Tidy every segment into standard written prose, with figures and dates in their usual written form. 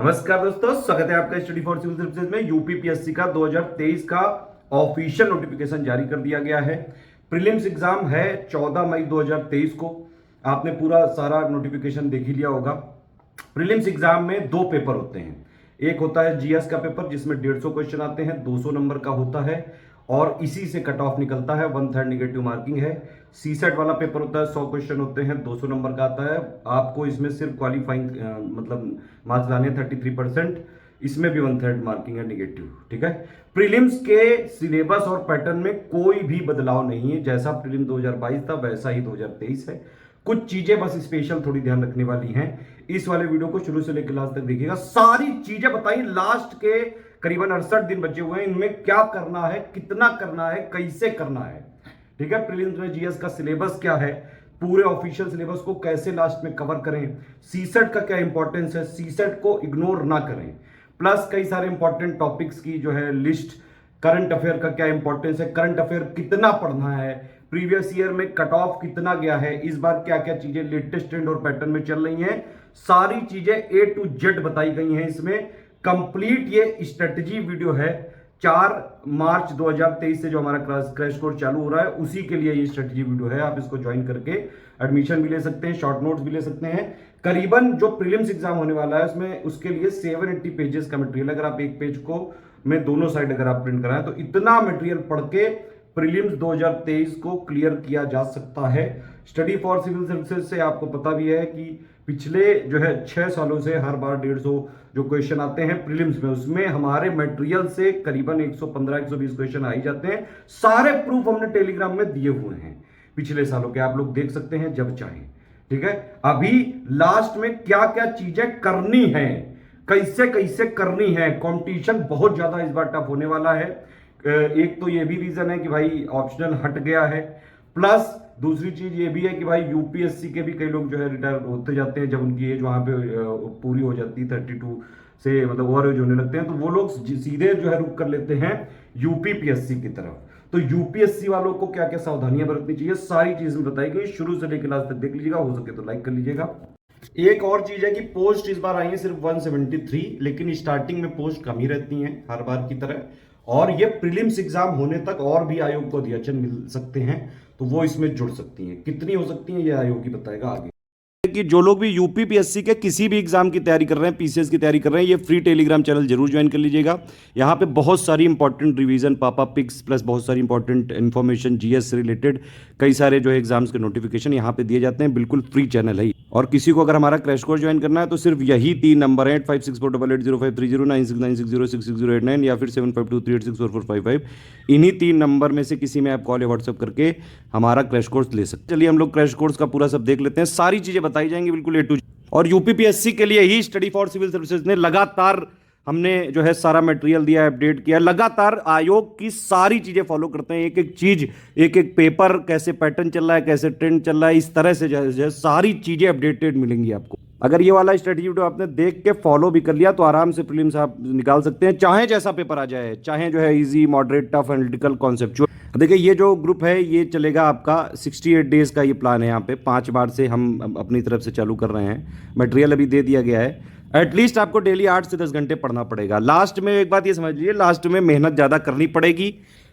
नमस्कार दोस्तों, स्वागत है आपका स्टडी फॉर सिविल सर्विसेज में। यूपीपीएससी का 2023 का ऑफिशियल नोटिफिकेशन जारी कर दिया गया है। प्रीलिम्स एग्जाम है 14 मई 2023 को। आपने पूरा सारा नोटिफिकेशन देख ही लिया होगा। प्रीलिम्स एग्जाम में दो पेपर होते हैं। एक होता है जीएस का पेपर जिसमें 150 क्वेश्चन आते हैं, 200 नंबर का होता है और इसी से कट ऑफ निकलता है, 1/3 निगेटिव मार्किंग है। सीसेट वाला पेपर होता है, 100 क्वेश्चन होते हैं, 200 नंबर का आता है। आपको इसमें सिर्फ क्वालिफाइंग मतलब मार्क्स लाने 33%। इसमें भी 1/3 मार्किंग है निगेटिव। ठीक है। प्रीलिम्स के सिलेबस और पैटर्न में कोई भी बदलाव नहीं है। जैसा प्रीलिम 2022 था वैसा ही 2023 है। कुछ चीजें बस स्पेशल थोड़ी ध्यान रखने वाली हैं। इस वाले वीडियो को शुरू से लेकर लास्ट तक देखिएगा। सारी चीजें बताई, लास्ट के करीबन 68 दिन बचे हुए हैं, इनमें क्या करना है, कितना करना है, कैसे करना है। ठीक है। प्रीलिम्स में जीएस का सिलेबस क्या है, पूरे ऑफिशियल सिलेबस को कैसे लास्ट में कवर करें, सीसेट का क्या इंपॉर्टेंस है, सीसेट को इग्नोर ना करें, प्लस कई सारे इंपॉर्टेंट टॉपिक्स की जो है लिस्ट, करंट अफेयर का क्या इंपॉर्टेंस है, करंट अफेयर कितना पढ़ना है, प्रीवियस ईयर में कट ऑफ कितना गया है, इस बार क्या क्या चीजें लेटेस्ट ट्रेंड और पैटर्न में चल रही हैं, सारी चीजें A to Z बताई गई हैं। इसमें कंप्लीट ये स्ट्रेटजी वीडियो है। 4 मार्च 2023 से जो हमारा क्रैश कोर्स चालू हो रहा है उसी के लिए ये स्ट्रेटजी वीडियो है। आप इसको ज्वाइन करके एडमिशन भी ले सकते हैं, शॉर्ट नोट्स भी ले सकते हैं। करीबन जो प्रीलिम्स एग्जाम होने वाला है उसमें उसके लिए 780 पेजेस का मटेरियल, अगर आप एक पेज को में दोनों साइड अगर आप प्रिंट कराएं तो इतना मटेरियल पढ़ के प्रीलिम्स 2023 को क्लियर किया जा सकता है। स्टडी फॉर सिविल सर्विसेज से आपको पता भी है कि पिछले जो है 6 सालों से हर बार 150 जो क्वेश्चन आते हैं प्रीलिम्स में, उसमें हमारे मटेरियल से करीबन 115-120 क्वेश्चन आ ही जाते हैं। सारे प्रूफ हमने टेलीग्राम में दिए हुए हैं पिछले सालों के, आप लोग देख सकते हैं जब चाहें। ठीक है। अभी लास्ट में क्या क्या चीजें करनी है, कैसे कैसे करनी है, कंपटीशन बहुत ज्यादा इस बार टफ होने वाला है। एक तो ये भी रीजन है कि भाई ऑप्शनल हट गया है, प्लस दूसरी चीज ये भी है कि भाई यूपीएससी के भी कई लोग जो है रिटायर होते जाते हैं जब उनकी एज वहां पे पूरी हो जाती है 32 से, मतलब ओवर एज होने लगते हैं, तो वो लोग सीधे जो है रुक कर लेते हैं यूपीपीएससी की तरफ। तो यूपीएससी वालों को क्या क्या सावधानियां बरतनी चाहिए, सारी चीजें बताई गई। शुरू से लेकर लास्ट तक देख लीजिएगा, हो सके तो लाइक कर लीजिएगा। एक और चीज है कि पोस्ट इस बार आई है सिर्फ 173, लेकिन स्टार्टिंग में पोस्ट कम ही रहती हैं हर बार की तरह। और ये प्रीलिम्स एग्जाम होने तक और भी आयोग को अध्ययन मिल सकते हैं, तो वो इसमें जुड़ सकती हैं। कितनी हो सकती हैं ये आयोग ही बताएगा आगे। कि जो लोग भी यूपीपीएससी के किसी भी एग्जाम की तैयारी कर रहे हैं, पीसीएस की तैयारी कर रहे हैं, ये फ्री टेलीग्राम चैनल जरूर ज्वाइन कर लीजिएगा। यहाँ पे बहुत सारी इंपॉर्टेंट रिवीजन, पापा पिक्स, प्लस बहुत सारी इंपॉर्टेंट इन्फॉर्मेशन जीएस से रिलेटेड, कई सारे जो एग्जाम्स के नोटिफिकेशन यहाँ पे दिए जाते हैं। बिल्कुल फ्री चैनल है। और किसी को अगर हमारा क्रैश कोर्स ज्वाइन करना है तो सिर्फ यही 3 नंबर हैं, 8564880530, 96906089 या फिर 7523864455। इन्हीं 3 नंबर में से किसी में आप कॉल या व्हाट्सएप करके हमारा क्रैश कोर्स ले सकते हैं। चलिए हम लोग क्रैश कोर्स का पूरा सब देख लेते हैं। सारी चीजें बताई जाएंगी बिल्कुल A to Z। और यूपीपीएससी के लिए ही स्टडी फॉर सिविल सर्विसेज ने लगातार हमने जो है सारा मटेरियल दिया, अपडेट किया। लगातार आयोग की सारी चीजें फॉलो करते हैं, एक एक चीज, एक एक पेपर, कैसे पैटर्न चल रहा है, कैसे ट्रेंड चल रहा है, इस तरह से जो है सारी चीजें अपडेटेड मिलेंगी आपको। अगर ये वाला स्ट्रेटजी वीडियो आपने देख के फॉलो भी कर लिया तो आराम से प्रीलिम्स आप निकाल सकते हैं, चाहे जैसा पेपर आ जाए, चाहे जो है easy, moderate, tough, analytical, conceptual. देखिए ये जो ग्रुप है ये चलेगा आपका 68 डेज का ये प्लान है। यहाँ पे 5 बार से हम अपनी तरफ से चालू कर रहे हैं। मटेरियल अभी दे दिया गया है। एटलीस्ट आपको डेली 8 से 10 घंटे पढ़ना पड़ेगा। लास्ट में एक बात ये समझ लीजिए, लास्ट में मेहनत ज़्यादा करनी पड़ेगी।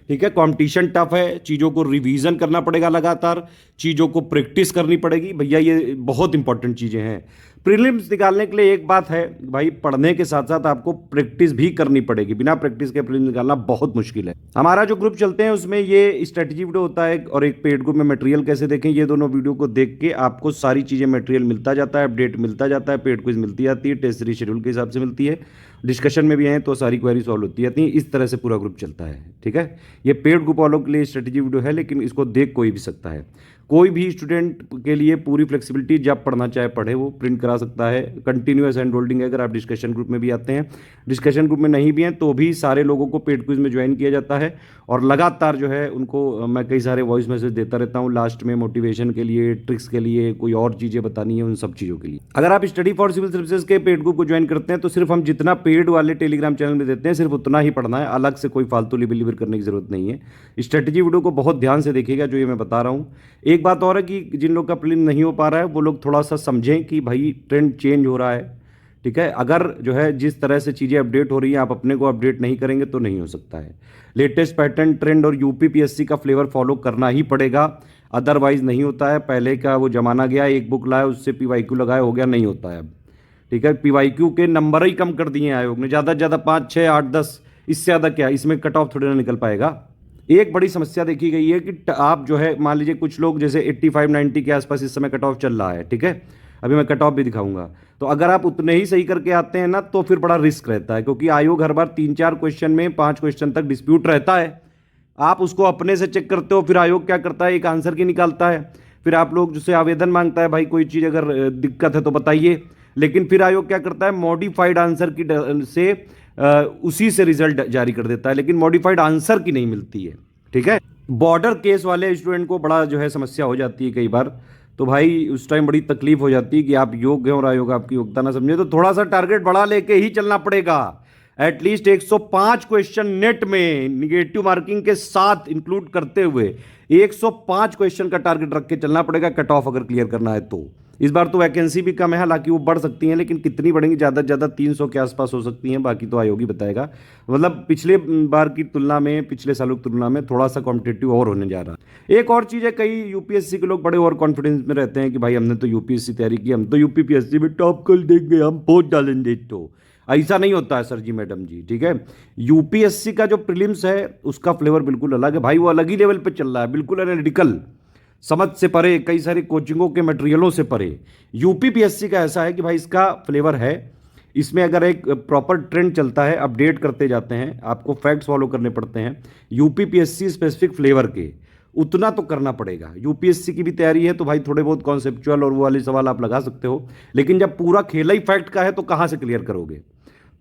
ठीक है। कंपटीशन टफ है, चीज़ों को रिवीजन करना पड़ेगा, लगातार चीज़ों को प्रैक्टिस करनी पड़ेगी। भैया ये बहुत इंपॉर्टेंट चीज़ें हैं। प्रीलिम्स निकालने के लिए एक बात है भाई, पढ़ने के साथ साथ आपको प्रैक्टिस भी करनी पड़ेगी। बिना प्रैक्टिस के प्रीलिम्स निकालना बहुत मुश्किल है। हमारा जो ग्रुप चलते हैं उसमें ये स्ट्रेटजी वीडियो होता है और एक पेड ग्रुप में मटेरियल कैसे देखें, ये दोनों वीडियो को देख के आपको सारी चीज़ें, मटेरियल मिलता जाता है, अपडेट मिलता जाता है, पेड क्विज मिलती जाती है, टेस्ट सीरीज शेड्यूल के हिसाब से मिलती है, डिस्कशन में भी हैं तो सारी क्वेरी सॉल्व होती जाती है। इस तरह से पूरा ग्रुप चलता है। ठीक है। ये पेड ग्रुप वालों के लिए स्ट्रेटजी वीडियो है, लेकिन इसको देख कोई भी सकता है। कोई भी स्टूडेंट के लिए पूरी फ्लेक्सिबिलिटी, जब पढ़ना चाहे पढ़े, वो प्रिंट करा सकता है। कंटिन्यूअस हैंड होल्डिंग है। अगर आप डिस्कशन ग्रुप में भी आते हैं, डिस्कशन ग्रुप में नहीं भी हैं तो भी सारे लोगों को पेड क्विज में ज्वाइन किया जाता है और लगातार जो है उनको मैं कई सारे वॉइस मैसेज देता रहता हूँ लास्ट में, मोटिवेशन के लिए, ट्रिक्स के लिए, कोई और चीज़ें बतानी है, उन सब चीज़ों के लिए। अगर आप स्टडी फॉर सिविल सर्विसेज के पेड ग्रुप को ज्वाइन करते हैं तो सिर्फ हम जितना पेड वाले टेलीग्राम चैनल में देते हैं सिर्फ उतना ही पढ़ना है, अलग से कोई फालतू लिबिलिवर करने की जरूरत नहीं है। स्ट्रेटजी वीडियो को बहुत ध्यान से देखिएगा जो ये मैं बता रहा हूँ। एक बात और है कि जिन लोग का प्रीलिम नहीं हो पा रहा है वो लोग थोड़ा सा समझें कि भाई ट्रेंड चेंज हो रहा है। ठीक है, अगर जो है जिस तरह से चीज़ें अपडेट हो रही हैं आप अपने को अपडेट नहीं करेंगे तो नहीं हो सकता है। लेटेस्ट पैटर्न ट्रेंड और यूपीपीएससी का फ्लेवर फॉलो करना ही पड़ेगा, अदरवाइज नहीं होता है। पहले का वो जमाना गया, एक बुक लाया उससे पीवाईक्यू लगाया हो गया, नहीं होता है अब। ठीक है, पीवाईक्यू के नंबर ही कम कर दिए हैं आयोग ने, ज़्यादा से ज़्यादा 5, 6, 8, 10, इससे ज़्यादा क्या, इसमें कट ऑफ थोड़ी ना निकल पाएगा। एक बड़ी समस्या देखी गई है कि आप जो है मान लीजिए कुछ लोग जैसे 85, 90 के आसपास इस समय कट ऑफ चल रहा है, ठीक है, अभी मैं कट ऑफ भी दिखाऊंगा। तो अगर आप उतने ही सही करके आते हैं ना तो फिर बड़ा रिस्क रहता है, क्योंकि आयोग हर बार 3-4 क्वेश्चन में 5 क्वेश्चन तक डिस्प्यूट रहता है। आप उसको अपने से चेक करते हो, फिर आयोग क्या करता है, एक आंसर की निकालता है, फिर आप लोग जिससे आवेदन मांगता है भाई कोई चीज़ अगर दिक्कत है तो बताइए, लेकिन फिर आयोग क्या करता है, मॉडिफाइड आंसर की से उसी से रिजल्ट जारी कर देता है, लेकिन मॉडिफाइड आंसर की नहीं मिलती है। ठीक है, बॉर्डर केस वाले स्टूडेंट को बड़ा जो है समस्या हो जाती है कई बार, तो भाई उस टाइम बड़ी तकलीफ हो जाती है कि आप योग्य हैं और आयोग आपकी योग्यता ना समझे, तो थोड़ा सा टारगेट बढ़ा लेके ही चलना पड़ेगा। एटलीस्ट 105 क्वेश्चन नेट में निगेटिव मार्किंग के साथ इंक्लूड करते हुए 105 क्वेश्चन का टारगेट रख के चलना पड़ेगा, कट ऑफ अगर क्लियर करना है तो। इस बार तो वैकेंसी भी कम है, हालांकि वो बढ़ सकती हैं, लेकिन कितनी बढ़ेंगी, ज़्यादा से ज़्यादा 300 के आसपास हो सकती हैं, बाकी तो आयोग ही बताएगा। मतलब पिछले बार की तुलना में, पिछले सालों की तुलना में थोड़ा सा कॉम्पिटिटिव और होने जा रहा है। एक और चीज़ है, कई यूपीएससी के लोग बड़े और कॉन्फिडेंस में रहते हैं कि भाई हमने तो यूपीएससी तैयारी की, हम तो यूपीपीएससी में टॉप कर देंगे, हम पहुंच डालेंगे। तो ऐसा नहीं होता है सर जी, मैडम जी, ठीक है। यूपीएससी का जो प्रीलिम्स है उसका फ्लेवर बिल्कुल अलग है भाई, वो अलग ही लेवल पे चल रहा है, बिल्कुल एनालिटिकल, समझ से परे, कई सारी कोचिंगों के मटेरियलों से परे। यूपीपीएससी का ऐसा है कि भाई इसका फ्लेवर है, इसमें अगर एक प्रॉपर ट्रेंड चलता है, अपडेट करते जाते हैं, आपको फैक्ट्स फॉलो करने पड़ते हैं यूपीपीएससी स्पेसिफिक फ्लेवर के, उतना तो करना पड़ेगा। यूपीएससी की भी तैयारी है तो भाई थोड़े बहुत कॉन्सेप्चुअल और वो वाले सवाल आप लगा सकते हो, लेकिन जब पूरा खेला ही फैक्ट का है तो कहाँ से क्लियर करोगे।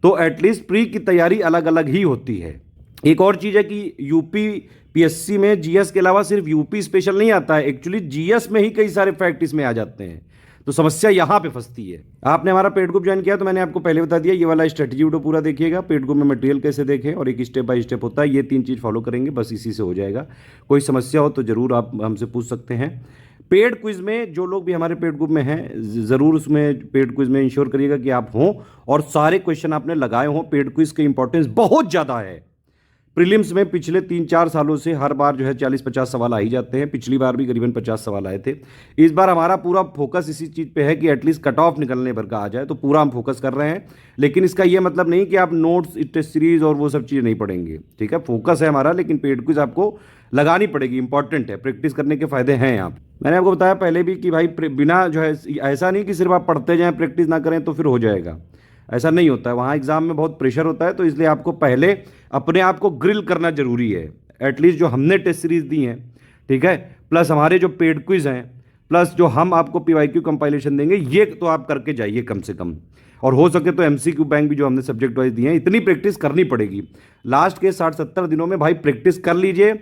तो एटलीस्ट प्री की तैयारी अलग अलग ही होती है। एक और चीज़ है कि यूपी पीएससी में जीएस के अलावा सिर्फ यूपी स्पेशल नहीं आता है, एक्चुअली जीएस में ही कई सारे फैक्ट इसमें आ जाते हैं, तो समस्या यहां पे फंसती है। आपने हमारा पेड ग्रुप ज्वाइन किया तो मैंने आपको पहले बता दिया, ये वाला स्ट्रेटजी वीडियो पूरा देखिएगा, पेड ग्रुप में मटेरियल कैसे देखें और एक स्टेप बाय स्टेप होता है, ये 3 चीज़ फॉलो करेंगे बस, इसी से हो जाएगा। कोई समस्या हो तो जरूर आप हमसे पूछ सकते हैं। पेड क्विज में जो लोग भी हमारे पेड ग्रुप में हैं, ज़रूर उसमें पेड क्विज में इंश्योर करिएगा कि आप हों और सारे क्वेश्चन आपने लगाए हों। पेड क्विज की इंपॉर्टेंस बहुत ज़्यादा है। प्रीलिम्स में पिछले 3-4 सालों से हर बार जो है 40-50 सवाल आ ही जाते हैं, पिछली बार भी करीबन 50 सवाल आए थे। इस बार हमारा पूरा फोकस इसी चीज़ पे है कि एटलीस्ट कट ऑफ निकलने भर का आ जाए, तो पूरा हम फोकस कर रहे हैं। लेकिन इसका ये मतलब नहीं कि आप नोट्स, टेस्ट सीरीज और वो सब चीज़ें नहीं पढ़ेंगे, ठीक है, फोकस है हमारा, लेकिन पेड क्विज आपको लगानी पड़ेगी, इंपॉर्टेंट है, प्रैक्टिस करने के फायदे हैं। आप, मैंने आपको बताया पहले भी कि भाई बिना जो है, ऐसा नहीं कि सिर्फ आप पढ़ते जाएँ प्रैक्टिस ना करें तो फिर हो जाएगा, ऐसा नहीं होता है। वहाँ एग्जाम में बहुत प्रेशर होता है, तो इसलिए आपको पहले अपने आप को ग्रिल करना जरूरी है। एटलीस्ट जो हमने टेस्ट सीरीज दी हैं, ठीक है, प्लस हमारे जो पेड क्विज हैं, प्लस जो हम आपको पीवाईक्यू कंपाइलेशन देंगे, ये तो आप करके जाइए कम से कम। और हो सके तो एमसीक्यू बैंक भी जो हमने सब्जेक्ट वाइज दिए हैं, इतनी प्रैक्टिस करनी पड़ेगी। लास्ट के 60-70 दिनों में भाई प्रैक्टिस कर लीजिए।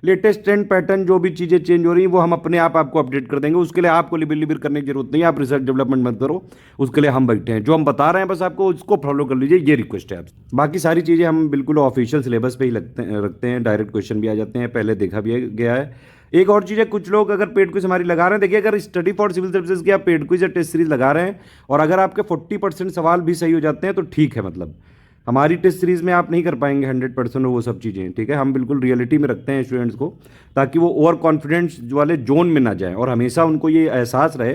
लेटेस्ट ट्रेंड पैटर्न जो भी चीज़ें चेंज हो रही हैं वो हम अपने आप आपको अपडेट कर देंगे, उसके लिए आपको लिबिर करने की जरूरत नहीं है, आप रिसर्च डेवलपमेंट मत करो, उसके लिए हम बैठे हैं। जो हम बता रहे हैं बस आपको उसको फॉलो कर लीजिए, ये रिक्वेस्ट है आपसे। बाकी सारी चीज़ें हम बिल्कुल ऑफिशियल सिलेबस पे ही रखते हैं, डायरेक्ट क्वेश्चन भी आ जाते हैं, पहले देखा भी गया है। एक और चीज़ है, कुछ लोग अगर पेड क्विज हमारी लगा रहे हैं, देखिए अगर स्टडी फॉर सिविल सर्विसेज की आप पेड क्विज या टेस्ट सीरीज लगा रहे हैं और अगर आपके 40% सवाल भी सही हो जाते हैं तो ठीक है, मतलब हमारी टेस्ट सीरीज में आप नहीं कर पाएंगे 100% वो सब चीज़ें, ठीक है। हम बिल्कुल रियलिटी में रखते हैं स्टूडेंट्स को, ताकि वो ओवर कॉन्फिडेंस वाले जोन में ना जाएं, और हमेशा उनको ये एहसास रहे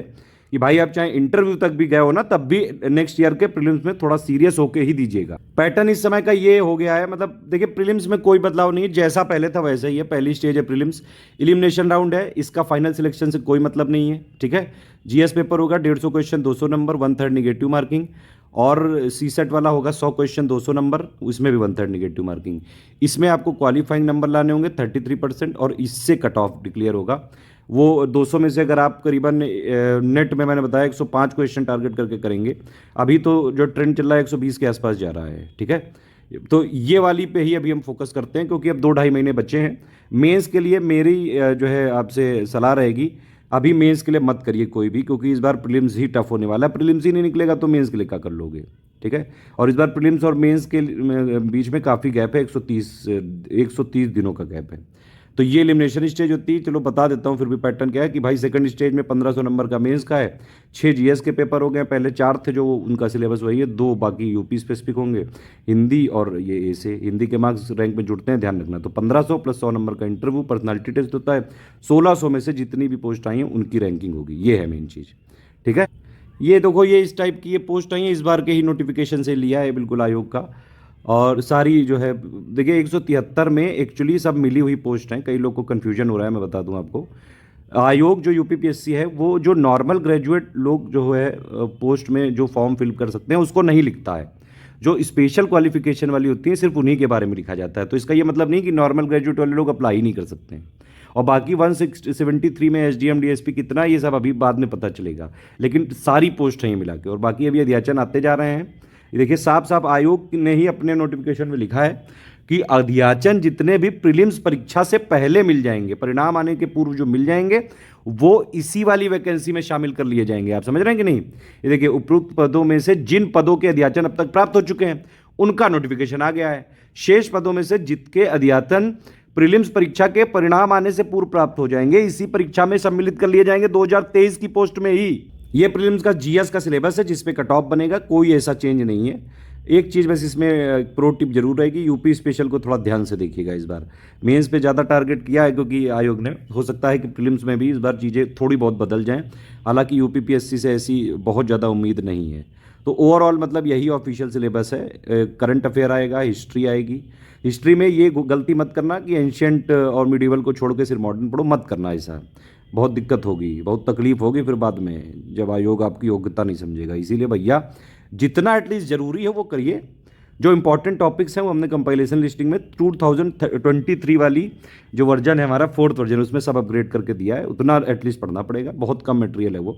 कि भाई आप चाहे इंटरव्यू तक भी गए हो ना, तब भी नेक्स्ट ईयर के प्रीलिम्स में थोड़ा सीरियस होके ही दीजिएगा। पैटर्न इस समय का ये हो गया है, मतलब देखिए प्रीलिम्स में कोई बदलाव नहीं है, जैसा पहले था वैसा ही है। पहली स्टेज है प्रीलिम्स, एलिमिनेशन राउंड है, इसका फाइनल सिलेक्शन से कोई मतलब नहीं है, ठीक है। जीएस पेपर होगा 150 क्वेश्चन 200 नंबर, 1/3 निगेटिव मार्किंग, और सी सेट वाला होगा 100 क्वेश्चन 200 नंबर, उसमें भी 1/3 निगेटिव मार्किंग। इसमें आपको क्वालिफाइंग नंबर लाने होंगे 33% और इससे कट ऑफ डिक्लेयर होगा। वो 200 में से अगर आप करीबन नेट में मैंने बताया 105 क्वेश्चन टारगेट करके करेंगे, अभी तो जो ट्रेंड चल रहा है 120 के आसपास जा रहा है, ठीक है। तो ये वाली पे ही अभी हम फोकस करते हैं, क्योंकि अब 2-2.5 महीने बचे हैं। मेंस के लिए मेरी जो है आपसे सलाह रहेगी, अभी मेंस के लिए मत करिए कोई भी, क्योंकि इस बार प्रीलिम्स ही टफ होने वाला है। प्रीलिम्स ही नहीं निकलेगा तो मेंस के लिए क्या कर लोगे, ठीक है। और इस बार प्रीलिम्स और मेंस के बीच में काफ़ी गैप है, 130 दिनों का गैप है। तो ये एलिमिनेशन स्टेज होती है। चलो बता देता हूँ फिर भी पैटर्न क्या है कि भाई सेकंड स्टेज में 1500 नंबर का मेंस का है, 6 जीएस के पेपर हो गए, पहले 4 थे जो उनका सिलेबस वही है, 2 बाकी यूपी स्पेसिफिक होंगे, हिंदी और ये ए से। हिंदी के मार्क्स रैंक में जुड़ते हैं, ध्यान रखना। तो 1500 प्लस 100 नंबर का इंटरव्यू, पर्सनालिटी टेस्ट होता है, 1600 में से जितनी भी पोस्ट आई हैं उनकी रैंकिंग होगी। ये है मेन चीज़, ठीक है। ये देखो, ये इस टाइप की ये पोस्ट आई है, इस बार के ही नोटिफिकेशन से लिया है बिल्कुल आयोग का। और सारी जो है देखिए 173 में एक्चुअली सब मिली हुई पोस्ट हैं, कई लोग को कन्फ्यूजन हो रहा है, मैं बता दूं आपको। आयोग जो यूपीपीएससी है वो जो नॉर्मल ग्रेजुएट लोग जो है पोस्ट में जो फॉर्म फिल कर सकते हैं उसको नहीं लिखता है। जो स्पेशल क्वालिफिकेशन वाली होती है सिर्फ उन्हीं के बारे में लिखा जाता है। तो इसका ये मतलब नहीं कि नॉर्मल ग्रेजुएट वाले लोग अप्लाई नहीं कर सकते हैं। और बाकी 173 में एसडीएम डीएसपी कितना, ये सब अभी बाद में पता चलेगा, लेकिन सारी पोस्ट हैं ये मिला के। और बाकी अभी अध्याचन आते जा रहे हैं। ये देखिए साफ साफ आयोग ने ही अपने नोटिफिकेशन में लिखा है कि अध्याचन जितने भी प्रीलिम्स परीक्षा से पहले मिल जाएंगे, परिणाम आने के पूर्व जो मिल जाएंगे, वो इसी वाली वैकेंसी में शामिल कर लिए जाएंगे। आप समझ रहे हैं कि नहीं? ये देखिए उपरोक्त पदों में से जिन पदों के अध्याचन अब तक प्राप्त हो चुके हैं उनका नोटिफिकेशन आ गया है। शेष पदों में से जिसके अध्याचन प्रीलिम्स परीक्षा के परिणाम आने से पूर्व प्राप्त हो जाएंगे, इसी परीक्षा में सम्मिलित कर लिए जाएंगे 2023 की पोस्ट में ही। ये प्रीलिम्स का जीएस का सिलेबस है जिसपे कट ऑफ बनेगा, कोई ऐसा चेंज नहीं है। एक चीज़ बस इसमें प्रो टिप जरूर रहेगी, यूपी स्पेशल को थोड़ा ध्यान से देखिएगा। इस बार मेंस पे ज़्यादा टारगेट किया है क्योंकि आयोग ने, हो सकता है कि प्रीलिम्स में भी इस बार चीज़ें थोड़ी बहुत बदल जाएं। हालांकि यूपीपीएससी से ऐसी बहुत ज़्यादा उम्मीद नहीं है। तो ओवरऑल मतलब यही ऑफिशियल सिलेबस है। करंट अफेयर आएगा, हिस्ट्री आएगी। हिस्ट्री में ये गलती मत करना कि एंशियंट और मिडिवल को छोड़ के सिर्फ मॉडर्न पढ़ो, मत करना ऐसा। बहुत दिक्कत होगी, बहुत तकलीफ होगी फिर बाद में जब आयोग आपकी योग्यता नहीं समझेगा। इसीलिए भैया जितना एटलीस्ट ज़रूरी है वो करिए। जो इंपॉर्टेंट टॉपिक्स हैं वो हमने कंपाइलेशन लिस्टिंग में 2023 वाली जो वर्जन है हमारा 4th वर्जन, उसमें सब अपग्रेड करके दिया है। उतना एटलीस्ट पढ़ना पड़ेगा, बहुत कम मटेरियल है वो,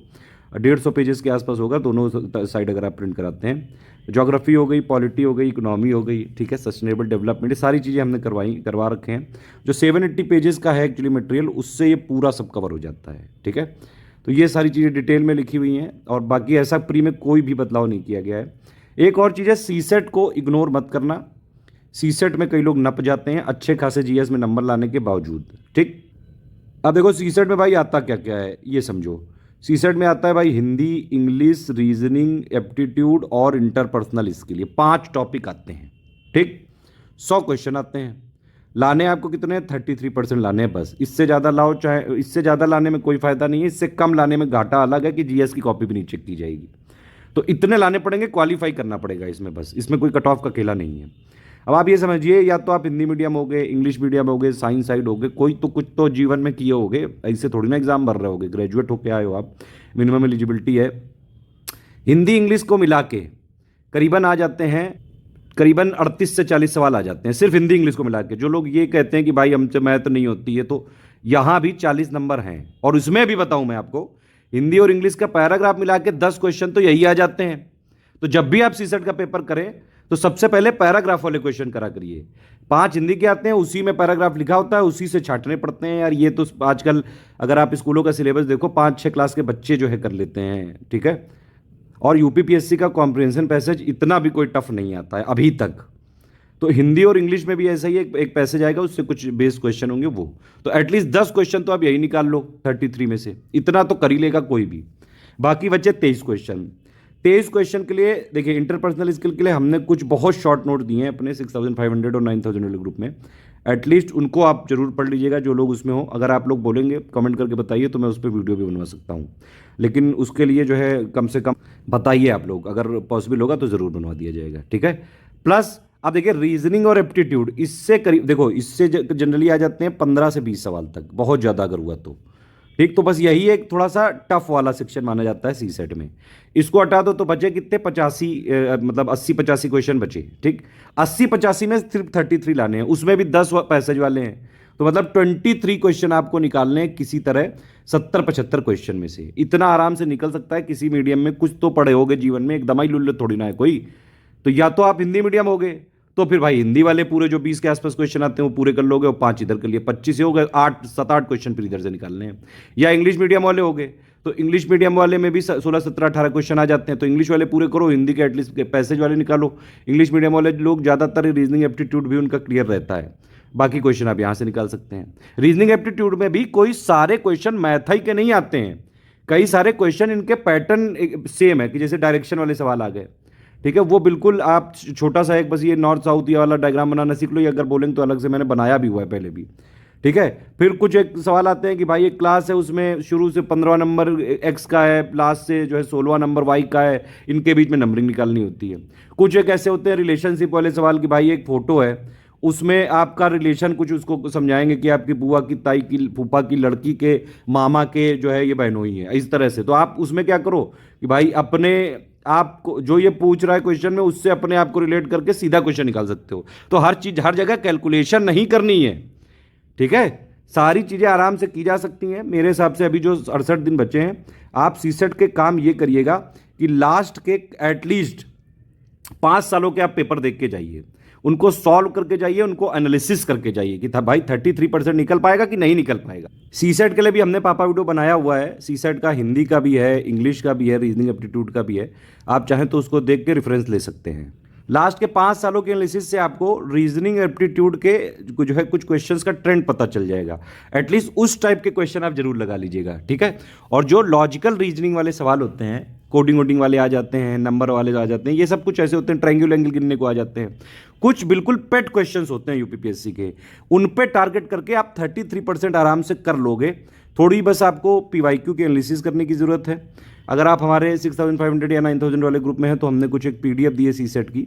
150 पेजेस के आसपास होगा दोनों साइड अगर आप प्रिंट कराते हैं। ज्योग्राफी हो गई, पॉलिटी हो गई, इकोनॉमी हो गई, ठीक है, सस्टेनेबल डेवलपमेंट, ये सारी चीज़ें हमने करवा रखे हैं। जो 780 पेजेस का है एक्चुअली मटेरियल, उससे ये पूरा सब कवर हो जाता है, ठीक है। तो ये सारी चीज़ें डिटेल में लिखी हुई हैं और बाकी ऐसा प्री में कोई भी बदलाव नहीं किया गया है। एक और चीज़ है, सीसेट को इग्नोर मत करना। सीसेट में कई लोग नप जाते हैं अच्छे खासे जीएस में नंबर लाने के बावजूद, ठीक। अब देखो सीसेट में भाई आता क्या क्या है ये समझो। सीसेट में आता है भाई हिंदी, इंग्लिश, रीजनिंग, एप्टीट्यूड और इंटरपर्सनल स्किल, ये 5 टॉपिक आते हैं, ठीक। 100 क्वेश्चन आते हैं। लाने आपको कितने हैं? 33% लाने हैं बस। इससे ज़्यादा लाओ, चाहे इससे ज़्यादा लाने में कोई फ़ायदा नहीं है, इससे कम लाने में घाटा अलग है कि जीएस की कॉपी भी नहीं चेक की जाएगी। तो इतने लाने पड़ेंगे, क्वालिफाई करना पड़ेगा इसमें, बस इसमें कोई कट ऑफ का खेला नहीं है। अब आप ये समझिए, या तो आप हिंदी मीडियम हो गए, इंग्लिश मीडियम हो गए, साइंस साइड हो गए, कोई तो कुछ तो जीवन में किए होगे, ऐसे थोड़ी ना एग्जाम भर रहे होगे। ग्रेजुएट होके आए हो आप, मिनिमम एलिजिबिलिटी है। हिंदी इंग्लिश को मिला के करीबन आ जाते हैं, करीबन 38 से 40 सवाल आ जाते हैं सिर्फ हिंदी इंग्लिश को मिला के। जो लोग ये कहते हैं कि भाई हमसे मैथ नहीं होती है, तो यहाँ भी 40 नंबर हैं। और उसमें भी बताऊँ मैं आपको, हिंदी और इंग्लिश का पैराग्राफ मिला के 10 क्वेश्चन तो यही आ जाते हैं। तो जब भी आप सीसेट का पेपर करें तो सबसे पहले पैराग्राफ वाले क्वेश्चन करा करिए। 5 हिंदी के आते हैं, उसी में पैराग्राफ लिखा होता है, उसी से छांटने पड़ते हैं यार। ये तो आजकल अगर आप स्कूलों का सिलेबस देखो, 5-6 क्लास के बच्चे जो है कर लेते हैं, ठीक है। और यूपीपीएससी का कॉम्प्रिहेंशन पैसेज इतना भी कोई टफ नहीं आता है अभी तक। तो हिंदी और इंग्लिश में भी ऐसा ही एक पैसेज आएगा, उससे कुछ बेस क्वेश्चन होंगे वो। तो एटलीस्ट 10 क्वेश्चन तो आप यही निकाल लो 33 में से, इतना तो कर ही लेगा कोई भी। बाकी बचे 23 क्वेश्चन। 23 क्वेश्चन के लिए देखिए, इंटरपर्सनल स्किल के लिए हमने कुछ बहुत शॉर्ट नोट दिए हैं अपने 6500 और 9000 वाले ग्रुप में। एटलीस्ट उनको आप जरूर पढ़ लीजिएगा जो लोग उसमें हो। अगर आप लोग बोलेंगे कमेंट करके बताइए तो मैं उस पर वीडियो भी बनवा सकता हूँ, लेकिन उसके लिए जो है कम से कम बताइए आप लोग, अगर पॉसिबल होगा तो ज़रूर बनवा दिया जाएगा, ठीक है। प्लस आप देखिए रीजनिंग और एप्टीट्यूड, इससे करीब देखो, इससे जनरली आ जाते हैं 15 से 20 सवाल तक, बहुत ज़्यादा अगर हुआ तो, ठीक। तो बस यही एक थोड़ा सा टफ वाला सेक्शन माना जाता है सीसेट में। इसको हटा दो तो बचे कितने? 85 मतलब 80-85 क्वेश्चन बचे, ठीक। 80-85 में सिर्फ 33 लाने हैं, उसमें भी 10 पैसेज वाले हैं। तो मतलब 23 क्वेश्चन आपको निकालने हैं किसी तरह 70-75 क्वेश्चन में से। इतना आराम से निकल सकता है किसी मीडियम में, कुछ तो पढ़े होगे जीवन में, एकदम ही लुल्ले थोड़ी ना है कोई। तो या तो आप हिंदी मीडियम हो गए तो फिर भाई हिंदी वाले पूरे जो 20 के आसपास क्वेश्चन आते हैं वो पूरे कर लोगे, और 5 इधर कर लिए, 25 से हो गए, 7-8 क्वेश्चन फिर इधर से निकालने हैं। या इंग्लिश मीडियम वाले हो गए तो इंग्लिश मीडियम वाले में भी 16-17-18 क्वेश्चन आ जाते हैं, तो इंग्लिश वाले पूरे करो, हिंदी के एटलीस्ट पैसेज वाले निकालो। इंग्लिश मीडियम वाले लोग ज़्यादातर रीजनिंग एप्टीट्यूड भी उनका क्लियर रहता है, बाकी क्वेश्चन आप यहां से निकाल सकते हैं। रीजनिंग एप्टीट्यूड में भी कोई सारे क्वेश्चन मैथ ही के नहीं आते हैं, कई सारे क्वेश्चन इनके पैटर्न सेम है कि जैसे डायरेक्शन वाले सवाल आ गए, ठीक है, वो बिल्कुल आप छोटा सा एक बस ये नॉर्थ साउथ ये वाला डायग्राम बनाना सीख लो, ये अगर बोलेंगे तो अलग से मैंने बनाया भी हुआ है पहले भी, ठीक है। फिर कुछ एक सवाल आते हैं कि भाई एक क्लास है उसमें शुरू से 15वां नंबर एक्स का है, लास्ट से जो है 16वां नंबर वाई का है, इनके बीच में नंबरिंग निकालनी होती है। कुछ एक ऐसे होते हैं रिलेशनशिप वाले सवाल कि भाई एक फोटो है, उसमें आपका रिलेशन कुछ उसको समझाएंगे कि आपकी बुआ की ताई की फूफा की लड़की के मामा के जो है ये बहनोई है, इस तरह से। तो आप उसमें क्या करो कि भाई अपने आपको जो ये पूछ रहा है क्वेश्चन में उससे अपने आप को रिलेट करके सीधा क्वेश्चन निकाल सकते हो। तो हर चीज हर जगह कैलकुलेशन नहीं करनी है, ठीक है, सारी चीजें आराम से की जा सकती हैं। मेरे हिसाब से अभी जो 68 दिन बचे हैं, आप सीसेट के काम ये करिएगा कि लास्ट के एटलीस्ट 5 सालों के आप पेपर देख के जाइए, उनको सॉल्व करके जाइए, उनको एनालिसिस करके जाइए कि था भाई 33% निकल पाएगा कि नहीं निकल पाएगा। सीसेट के लिए भी हमने पापा वीडियो बनाया हुआ है, सीसेट का हिंदी का भी है, इंग्लिश का भी है, रीजनिंग एप्टीट्यूड का भी है, आप चाहें तो उसको देख के रेफरेंस ले सकते हैं। लास्ट के 5 सालों के एनालिसिस से आपको रीजनिंग एप्टीट्यूड के जो है कुछ क्वेश्चंस का ट्रेंड पता चल जाएगा। एटलीस्ट उस टाइप के क्वेश्चन आप जरूर लगा लीजिएगा, ठीक है। और जो लॉजिकल रीजनिंग वाले सवाल होते हैं, कोडिंग वोडिंग वाले आ जाते हैं, नंबर वाले आ जाते हैं, ये सब कुछ ऐसे होते हैं, ट्रायंगल एंगल गिनने को आ जाते हैं, कुछ बिल्कुल पेट क्वेश्चंस होते हैं यूपीपीएससी के, उन पे टारगेट करके आप 33% आराम से कर लोगे। थोड़ी बस आपको पीवाईक्यू की एनालिसिस करने की ज़रूरत है। अगर आप हमारे 6500 या 9000 वाले ग्रुप में हैं तो हमने कुछ एक पीडीएफ दी है सीसेट की,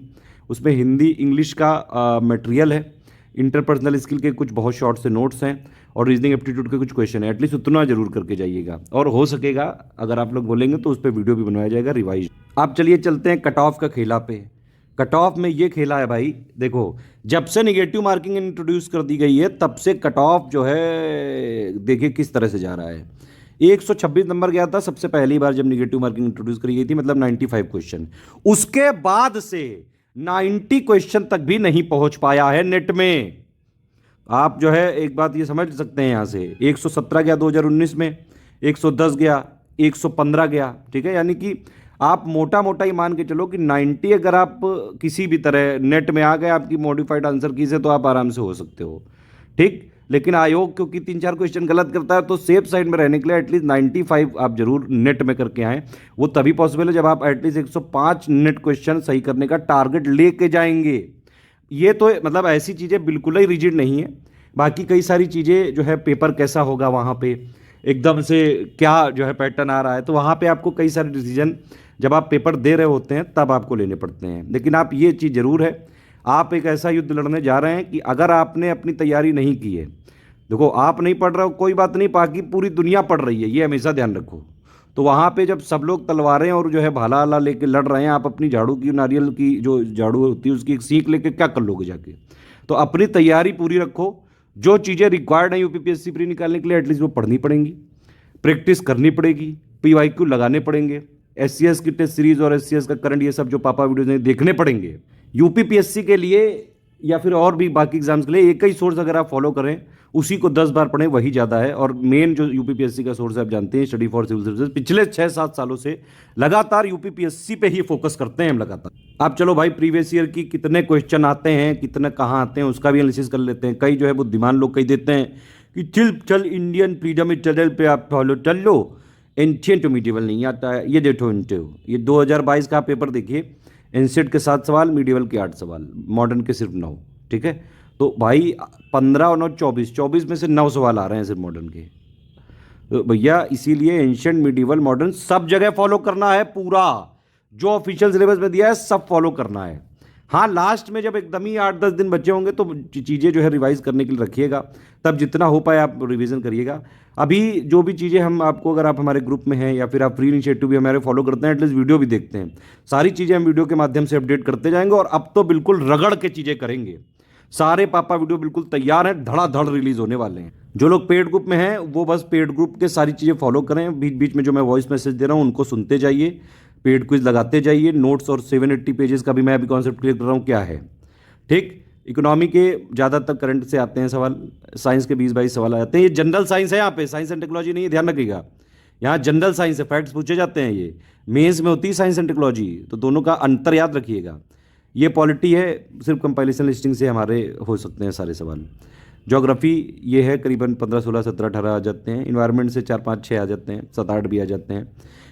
उसमें हिंदी इंग्लिश का मटेरियल है, इंटरपर्सनल स्किल के कुछ बहुत शॉर्ट से नोट्स हैं और रीजनिंग एप्टीट्यूड के कुछ क्वेश्चन है। एटलीस्ट उतना जरूर करके जाइएगा, और हो सकेगा अगर आप लोग बोलेंगे तो उस पर वीडियो भी बनवाया जाएगा रिवाइज। आप चलिए चलते हैं कट ऑफ का खेला पे। कट ऑफ में ये खेला है भाई, देखो जब से निगेटिव मार्किंग इंट्रोड्यूस कर दी गई है तब से कट ऑफ जो है देखिए किस तरह से जा रहा है। 126 नंबर गया था सबसे पहली बार जब निगेटिव मार्किंग इंट्रोड्यूस करी गई थी, मतलब 95 क्वेश्चन। उसके बाद से 90 क्वेश्चन तक भी नहीं पहुंच पाया है नेट में। आप जो है एक बात ये समझ सकते हैं, यहां से 117 गया 2019 में, 110 गया, 115 गया, ठीक है। यानी कि आप मोटा मोटा ही मान के चलो कि 90 अगर आप किसी भी तरह नेट में आ गए आपकी मॉडिफाइड आंसर की से, तो आप आराम से हो सकते हो, ठीक। लेकिन आयोग क्योंकि 3-4 क्वेश्चन गलत करता है, तो सेफ साइड में रहने के लिए एटलीस्ट 95 आप जरूर नेट में करके आएँ। वो तभी पॉसिबल है जब आप एटलीस्ट 105 नेट क्वेश्चन सही करने का टारगेट लेके जाएंगे। ये तो मतलब ऐसी चीज़ें बिल्कुल ही रिजिड नहीं है। बाकी कई सारी चीज़ें जो है पेपर कैसा होगा, वहाँ पे एकदम से क्या जो है पैटर्न आ रहा है, तो वहाँ पे आपको कई सारे डिसीजन जब आप पेपर दे रहे होते हैं तब आपको लेने पड़ते हैं। लेकिन आप ये चीज़ ज़रूर है, आप एक ऐसा युद्ध लड़ने जा रहे हैं कि अगर आपने अपनी तैयारी नहीं की है, देखो आप नहीं पढ़ रहे हो कोई बात नहीं, बाकी पूरी दुनिया पढ़ रही है, ये हमेशा ध्यान रखो। तो वहाँ पे जब सब लोग तलवारें और जो है भाला आला लेके लड़ रहे हैं, आप अपनी झाड़ू की नारियल की जो झाड़ू होती है उसकी एक सीख लेके क्या कर लोगे जाके। तो अपनी तैयारी पूरी रखो, जो चीज़ें रिक्वायर्ड है यूपीपीएससी प्री निकालने के लिए एटलीस्ट वो पढ़नी पड़ेंगी, प्रैक्टिस करनी पड़ेगी, पीवाईक्यू लगाने पड़ेंगे, एससीएस की टेस्ट सीरीज और एससीएस का करंट ये सब जो पापा वीडियोज हैं देखने पड़ेंगे। यूपीपीएससी के लिए या फिर और भी बाकी एग्जाम्स के लिए एक ही सोर्स अगर आप फॉलो करें, उसी को 10 बार पढ़ें, वही ज़्यादा है। और मेन जो यूपीपीएससी का सोर्स है आप जानते हैं, स्टडी फॉर सिविल सर्विसेज, पिछले 6-7 सालों से लगातार यूपीपीएससी पे ही फोकस करते हैं हम लगातार। आप चलो भाई प्रीवियस ईयर की कितने क्वेश्चन आते हैं, कितने कहाँ आते हैं, उसका भी एनालिसिस कर लेते हैं। कई जो है बुद्धिमान लोग कई देते हैं कि चल इंडियन फ्रीडम चैनल पे आप फॉलो चल लो, एंशिएंट टू मिडिवल नहीं आता है। ये देखो ये 2022 का पेपर देखिए, एंशिएंट के 7 सवाल, मिडिवल के 8 सवाल, मॉडर्न के सिर्फ 9, ठीक है। तो भाई 15 और 9 24 में से 9 सवाल आ रहे हैं सिर्फ मॉडर्न के। तो भैया इसीलिए एंशिएंट मिडिवल मॉडर्न सब जगह फॉलो करना है, पूरा जो ऑफिशियल सिलेबस में दिया है सब फॉलो करना है। हाँ लास्ट में जब एकदम ही 8-10 दिन बचे होंगे तो चीज़ें जो है रिवाइज करने के लिए रखिएगा, तब जितना हो पाए आप रिवीजन करिएगा। अभी जो भी चीज़ें हम आपको, अगर आप हमारे ग्रुप में हैं या फिर आप फ्री इनिशिएटिव भी हमारे फॉलो करते हैं, एटलीस्ट वीडियो भी देखते हैं, सारी चीज़ें हम वीडियो के माध्यम से अपडेट करते जाएंगे। और अब तो बिल्कुल रगड़ के चीज़ें करेंगे, सारे पापा वीडियो बिल्कुल तैयार हैं, धड़ाधड़ रिलीज होने वाले हैं। जो लोग पेड ग्रुप में हैं वो बस पेड ग्रुप के सारी चीज़ें फॉलो करें, बीच बीच में जो मैं वॉइस मैसेज दे रहा हूँ उनको सुनते जाइए, पेड क्विज लगाते जाइए, नोट्स और 780 पेजेस का भी मैं अभी कॉन्सेप्ट क्लियर कर रहा हूँ क्या है, ठीक। इकोनॉमी के ज़्यादातर करंट से आते हैं सवाल, साइंस के 20-22 सवाल आते हैं। ये जनरल साइंस है, यहाँ पे साइंस एंड टेक्नोलॉजी नहीं है, ध्यान रखिएगा। यहाँ जनरल साइंस है, फैक्ट्स पूछे जाते हैं। ये मेंस में होती है साइंस एंड टेक्नोलॉजी, तो दोनों का अंतर याद रखिएगा। ये पॉलिटी है, सिर्फ कंपाइलेशन लिस्टिंग से हमारे हो सकते हैं सारे सवाल। ज्योग्राफी ये है करीबन 15, 16, 17, 18 आ जाते हैं। इन्वायरमेंट से 4, 5, 6 आ जाते हैं, 7, 8 भी आ जाते हैं।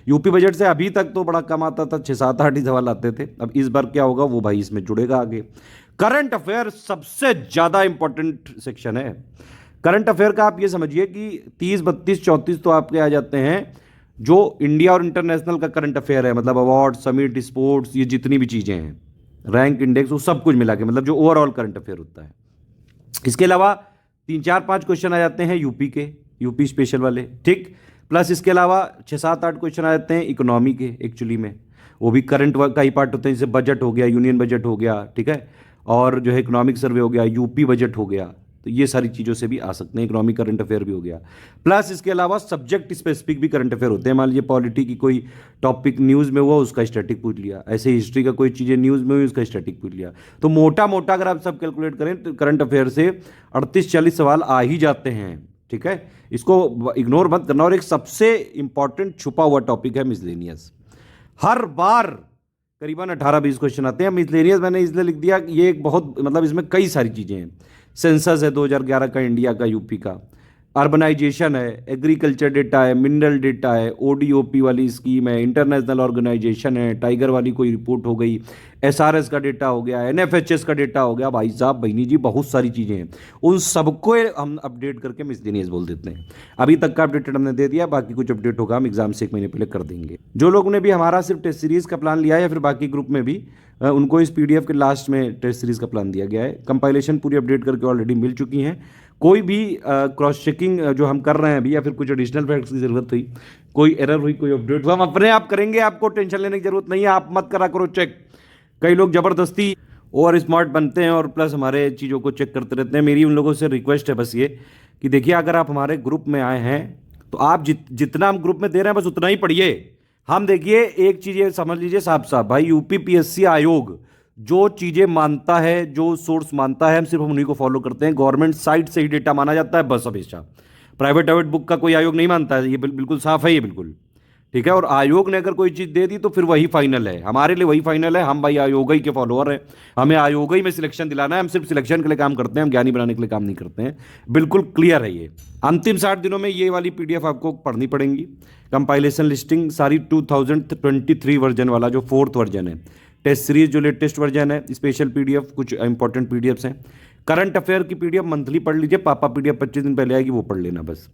यूपी बजट से अभी तक तो बड़ा कम आता था, 6, 7, 8 ही सवाल आते थे। अब इस बार क्या होगा वो भाई इसमें जुड़ेगा आगे। करंट अफेयर सबसे ज़्यादा इंपॉर्टेंट सेक्शन है। करंट अफेयर का आप ये समझिए कि 30, 32, 34 तो आपके आ जाते हैं जो इंडिया और इंटरनेशनल का करंट अफेयर है, मतलब अवार्ड, समिट, स्पोर्ट्स, ये जितनी भी चीज़ें हैं, रैंक, इंडेक्स, वो सब कुछ मिला के, मतलब जो ओवरऑल करंट अफेयर होता है। इसके अलावा 3, 4, 5 क्वेश्चन आ जाते हैं यूपी के, यूपी स्पेशल वाले, ठीक। प्लस इसके अलावा 6, 7, 8 क्वेश्चन आ जाते हैं इकोनॉमी के, एक्चुअली में वो भी करंट का ही पार्ट होते हैं, जैसे बजट हो गया, यूनियन बजट हो गया, ठीक है, और जो है इकोनॉमिक सर्वे हो गया, यूपी बजट हो गया, तो ये सारी चीज़ों से भी आ सकते हैं। इकोनॉमिक करंट अफेयर भी हो गया। प्लस इसके अलावा सब्जेक्ट स्पेसिफिक भी करंट अफेयर होते हैं। मान लीजिए पॉलिटी की कोई टॉपिक न्यूज़ में हुआ, उसका स्टैटिक पूछ लिया, ऐसे हिस्ट्री का कोई चीज़ें न्यूज़ में हुई, उसका स्टैटिक पूछ लिया। तो मोटा मोटा अगर आप सब कैलकुलेट करें तो करंट अफेयर से 38-40 सवाल आ ही जाते हैं, ठीक है। इसको इग्नोर मत करना। और एक सबसे इंपॉर्टेंट छुपा हुआ टॉपिक है मिसलेनियस। हर बार करीबन 18-20 क्वेश्चन आते हैं। मिसलेनियस मैंने इसलिए लिख दिया कि ये एक बहुत, मतलब इसमें कई सारी चीज़ें हैं। सेंसस है 2011 का इंडिया का, यूपी का, अर्बनाइजेशन है, एग्रीकल्चर डेटा है, मिनरल डेटा है, ओडीओपी वाली स्कीम है, इंटरनेशनल ऑर्गेनाइजेशन है, टाइगर वाली कोई रिपोर्ट हो गई, एसआरएस का डेटा हो गया, एनएफएचएस का डेटा हो गया। भाई साहब, बहनी जी, बहुत सारी चीज़ें हैं। उन सबको हम अपडेट करके मिसलेनियस बोल देते हैं। अभी तक का अपडेटेड हमने दे दिया, बाकी कुछ अपडेट होगा हम एग्जाम से 1 महीने पहले कर देंगे। जो लोगों ने भी हमारा सिर्फ टेस्ट सीरीज का प्लान लिया है या फिर बाकी ग्रुप में भी, उनको इस पीडीएफ के लास्ट में टेस्ट सीरीज का प्लान दिया गया है। कंपाइलेशन पूरी अपडेट करके ऑलरेडी मिल चुकी हैं। कोई भी क्रॉस चेकिंग जो हम कर रहे हैं अभी, या फिर कुछ एडिशनल फैक्ट्स की जरूरत हुई, कोई एरर हुई, कोई अपडेट हुआ, हम अपने आप करेंगे। आपको टेंशन लेने की जरूरत नहीं है, आप मत करा करो चेक। कई लोग जबरदस्ती और स्मार्ट बनते हैं और प्लस हमारे चीज़ों को चेक करते रहते हैं। मेरी उन लोगों से रिक्वेस्ट है बस ये कि देखिए, अगर आप हमारे ग्रुप में आए हैं तो आप जितना हम ग्रुप में दे रहे हैं बस उतना ही पढ़िए। हम देखिए, एक चीज़ ये समझ लीजिए साहब साहब, भाई यूपी पीएससी आयोग जो चीज़ें मानता है, जो सोर्स मानता है, हम सिर्फ उन्हीं को फॉलो करते हैं। गवर्नमेंट साइट से ही डेटा माना जाता है बस, हमेशा। प्राइवेट बुक का कोई आयोग नहीं मानता है, ये बिल्कुल साफ है, ये बिल्कुल ठीक है। और आयोग ने अगर कोई चीज़ दे दी तो फिर वही फाइनल है, हमारे लिए वही फाइनल है। हम भाई आयोग ही के फॉलोअर हैं, हमें आयोग ही में सिलेक्शन दिलाना है। हम सिर्फ सिलेक्शन के लिए काम करते हैं, हम ज्ञानी बनाने के लिए काम नहीं करते हैं। बिल्कुल क्लियर है ये। अंतिम 60 दिनों में ये वाली पीडीएफ आपको पढ़नी पड़ेगी। कंपाइलेशन लिस्टिंग सारी 2023 वर्जन वाला जो 4th वर्जन है, टेस्ट सीरीज जो लेटेस्ट वर्जन है, स्पेशल पीडीएफ, कुछ इंपॉर्टेंट पीडीएफ्स हैं। करंट अफेयर की पीडीएफ मंथली पढ़ लीजिए, पापा पीडीएफ 25 दिन पहले आएगी, वो पढ़ लेना बस।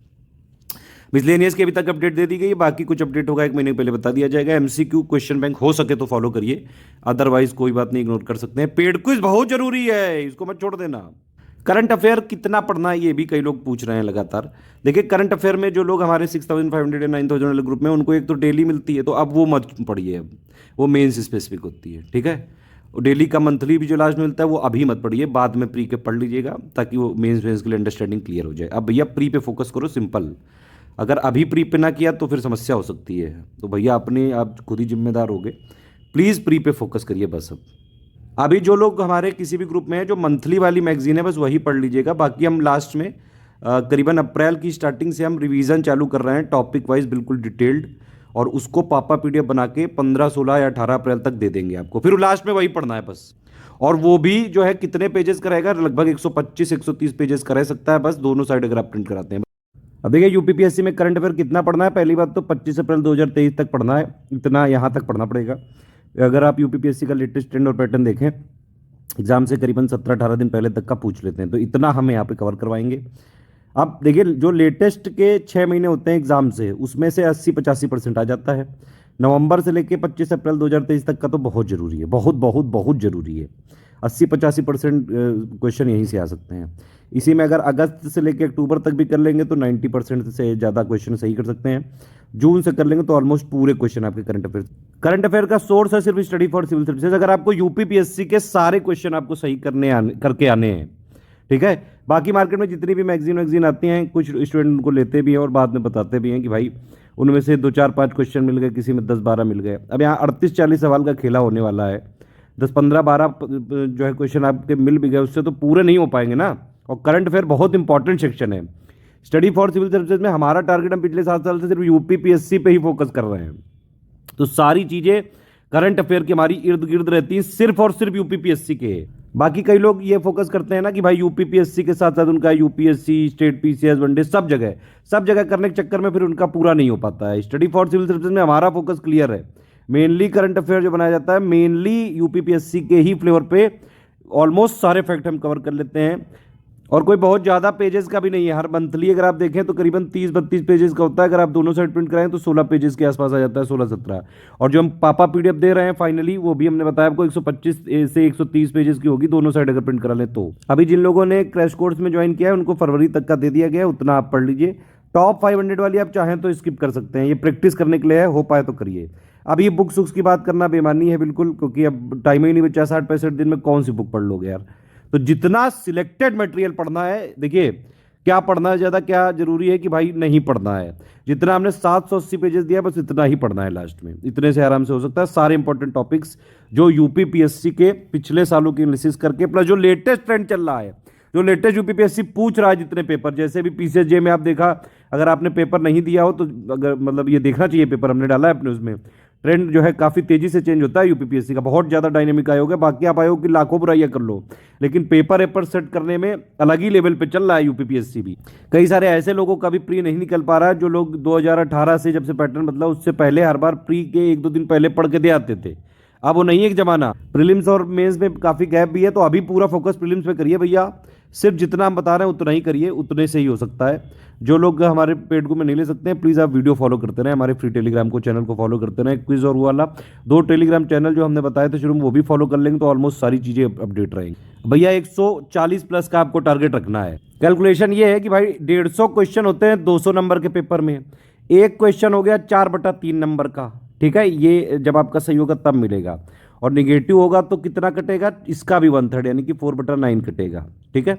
मिसलेनियस की अभी तक अपडेट दे दी गई है, बाकी कुछ अपडेट होगा 1 महीने पहले बता दिया जाएगा। एमसीक्यू क्वेश्चन बैंक हो सके तो फॉलो करिए, अदरवाइज कोई बात नहीं, इग्नोर कर सकते हैं। पेड क्विज बहुत जरूरी है, इसको मत छोड़ देना। करंट अफेयर कितना पढ़ना है ये भी कई लोग पूछ रहे हैं लगातार। देखिए, करंट अफेयर में जो लोग हमारे 6500 या 9000 वाले ग्रुप में, उनको एक तो डेली मिलती है, तो अब वो मत पढ़िए, अब वो मेंस स्पेसिफिक होती है, ठीक है। डेली का मंथली भी जो लास्ट में मिलता है वो अभी मत पढ़िए, बाद में प्री के पढ़ लीजिएगा, ताकि वो मेंस के लिए अंडरस्टैंडिंग क्लियर हो जाए। अब भैया प्री पे फोकस करो, सिंपल। अगर अभी प्री पे ना किया तो फिर समस्या हो सकती है। तो भैया अपने आप खुद ही जिम्मेदार हो गए, प्लीज़ प्री पे फोकस करिए बस। अब अभी जो लोग हमारे किसी भी ग्रुप में है, जो मंथली वाली मैगजीन है, बस वही पढ़ लीजिएगा। बाकी हम लास्ट में करीबन अप्रैल की स्टार्टिंग से हम रिवीजन चालू कर रहे हैं, टॉपिक वाइज बिल्कुल डिटेल्ड, और उसको पापा पीडीएफ बना के 15, 16 या 18 अप्रैल तक दे देंगे आपको। फिर लास्ट में वही पढ़ना है बस। और वो भी जो है कितने पेजेस का रहेगा, लगभग 125-130 पेजेस का रह सकता है बस, दोनों साइड अगर आप प्रिंट कराते हैं। अब देखिए, यूपीपीएससी में करंट अफेयर कितना पढ़ना है। पहली बात तो 25 अप्रैल 2023 तक पढ़ना है, इतना यहाँ तक पढ़ना पड़ेगा। अगर आप यूपीपीएससी का लेटेस्ट ट्रेंड और पैटर्न देखें, एग्जाम से करीबन 17-18 दिन पहले तक का पूछ लेते हैं, तो इतना हम यहाँ पे कवर करवाएंगे। अब देखिए, जो लेटेस्ट के 6 महीने होते हैं एग्जाम से, उसमें से 80-85% आ जाता है। नवंबर से लेकर 25 अप्रैल 2023 तक का तो बहुत जरूरी है, बहुत बहुत बहुत जरूरी है। 80-85% क्वेश्चन यहीं से आ सकते हैं। इसी में अगर अगस्त से लेकर अक्टूबर तक भी कर लेंगे तो 90% से ज़्यादा क्वेश्चन सही कर सकते हैं। जून से कर लेंगे तो ऑलमोस्ट पूरे क्वेश्चन आपके करंट अफेयर का सोर्स है सिर्फ स्टडी फॉर सिविल सर्विसेज। अगर आपको यूपीपीएससी के सारे क्वेश्चन आपको सही करके आने हैं, ठीक है। बाकी मार्केट में जितनी भी मैगजीन आती हैं, कुछ स्टूडेंट उनको लेते भी हैं और बाद में बताते भी हैं कि भाई उनमें से 2-4-5 क्वेश्चन मिल गए, किसी में 10-12 मिल गए। अब यहाँ 38-40 सवाल का खेला होने वाला है। 10-15-12 जो है क्वेश्चन आपके मिल भी गए, उससे तो पूरे नहीं हो पाएंगे ना। और करंट अफेयर बहुत इंपॉर्टेंट सेक्शन है। स्टडी फॉर सिविल सर्विसेज में हमारा टारगेट, हम पिछले 7 साल से सिर्फ यूपीपीएससी पे ही फोकस कर रहे हैं। तो सारी चीज़ें करंट अफेयर की हमारी इर्द गिर्द रहती है, सिर्फ और सिर्फ यूपीपीएससी के। बाकी कई लोग ये फोकस करते हैं ना कि भाई यूपीपीएससी के साथ साथ उनका यूपीएससी, स्टेट पीसीएस, वनडे सब जगह करने के चक्कर में फिर उनका पूरा नहीं हो पाता है। स्टडी फॉर सिविल सर्विसेज में हमारा फोकस क्लियर है, मेनली करंट अफेयर जो बनाया जाता है मेनली यूपीपीएससी के ही फ्लेवर पे ऑलमोस्ट सारे फैक्ट हम कवर कर लेते हैं, और कोई बहुत ज़्यादा पेजेस का भी नहीं है। हर मंथली अगर आप देखें तो करीबन 30-32 पेजेस का होता है, अगर आप दोनों साइड प्रिंट कराएं तो 16 पेजेस के आसपास आ जाता है, 16-17। और जो हम पापा पीडीएफ दे रहे हैं फाइनली, वो भी हमने बताया आपको 125 से 130 पेजेस की होगी, दोनों साइड अगर प्रिंट करा लें तो। अभी जिन लोगों ने क्रैश कोर्स में ज्वाइन किया है उनको फरवरी तक का दे दिया गया है, उतना आप पढ़ लीजिए। टॉप 500 वाली आप चाहें तो स्किप कर सकते हैं, ये प्रैक्टिस करने के लिए है, हो पाए तो करिए। अब ये बुक्स की बात करना बेमानी है बिल्कुल, क्योंकि अब टाइम ही नहीं बचा। 60-65 दिन में कौन सी बुक पढ़ लोगे यार। तो जितना सिलेक्टेड मटेरियल पढ़ना है, देखिए क्या पढ़ना है ज़्यादा, क्या जरूरी है कि भाई नहीं पढ़ना है। जितना हमने 780 पेजेस दिया बस इतना ही पढ़ना है लास्ट में, इतने से आराम से हो सकता है। सारे इंपॉर्टेंट टॉपिक्स जो यूपीपीएससी के पिछले सालों की एनालिसिस करके, प्लस जो लेटेस्ट ट्रेंड चल रहा है, जो लेटेस्ट यूपीपीएससी पूछ रहा है, जितने पेपर, जैसे भी पीसीएसजे में आप देखा, अगर आपने पेपर नहीं दिया हो तो अगर मतलब ये देखना चाहिए, पेपर हमने डाला है अपने उसमें। ट्रेंड जो है काफ़ी तेजी से चेंज होता है यूपीपीएससी का, बहुत ज़्यादा डायनेमिक आयोग है। बाकी आप आयोग की लाखों बुराइयां कर लो, लेकिन पेपर सेट करने में अलग ही लेवल पे चल रहा है यूपीपीएससी भी। कई सारे ऐसे लोगों का भी प्री नहीं निकल पा रहा है, जो लोग 2018 से जब से पैटर्न बदला उससे पहले हर बार प्री के 1-2 दिन पहले पढ़ के दे आते थे। अब वो नहीं एक जमाना। प्रीलिम्स और मेंस में काफ़ी गैप भी है, तो अभी पूरा फोकस प्रीलिम्स पे करिए भैया। सिर्फ जितना हम बता रहे हैं उतना ही करिए, उतने से ही हो सकता है। जो लोग हमारे पेड ग्रुप में नहीं ले सकते हैं, प्लीज़ आप वीडियो फॉलो करते रहें, हमारे फ्री टेलीग्राम को चैनल को फॉलो करते रहें। क्विज और वो वाला 2 टेलीग्राम चैनल जो हमने बताए थे शुरू में, वो भी फॉलो कर लेंगे तो ऑलमोस्ट सारी चीज़ें अपडेट रहेंगी। भैया 140 प्लस का आपको टारगेट रखना है। कैलकुलेशन ये है कि भाई 150 क्वेश्चन होते हैं 200 नंबर के पेपर में, एक क्वेश्चन हो गया 4/3 नंबर का, ठीक है। ये जब आपका सही होगा तब मिलेगा, और निगेटिव होगा तो कितना कटेगा, इसका भी 1/3 यानी कि 4/9 कटेगा, ठीक है।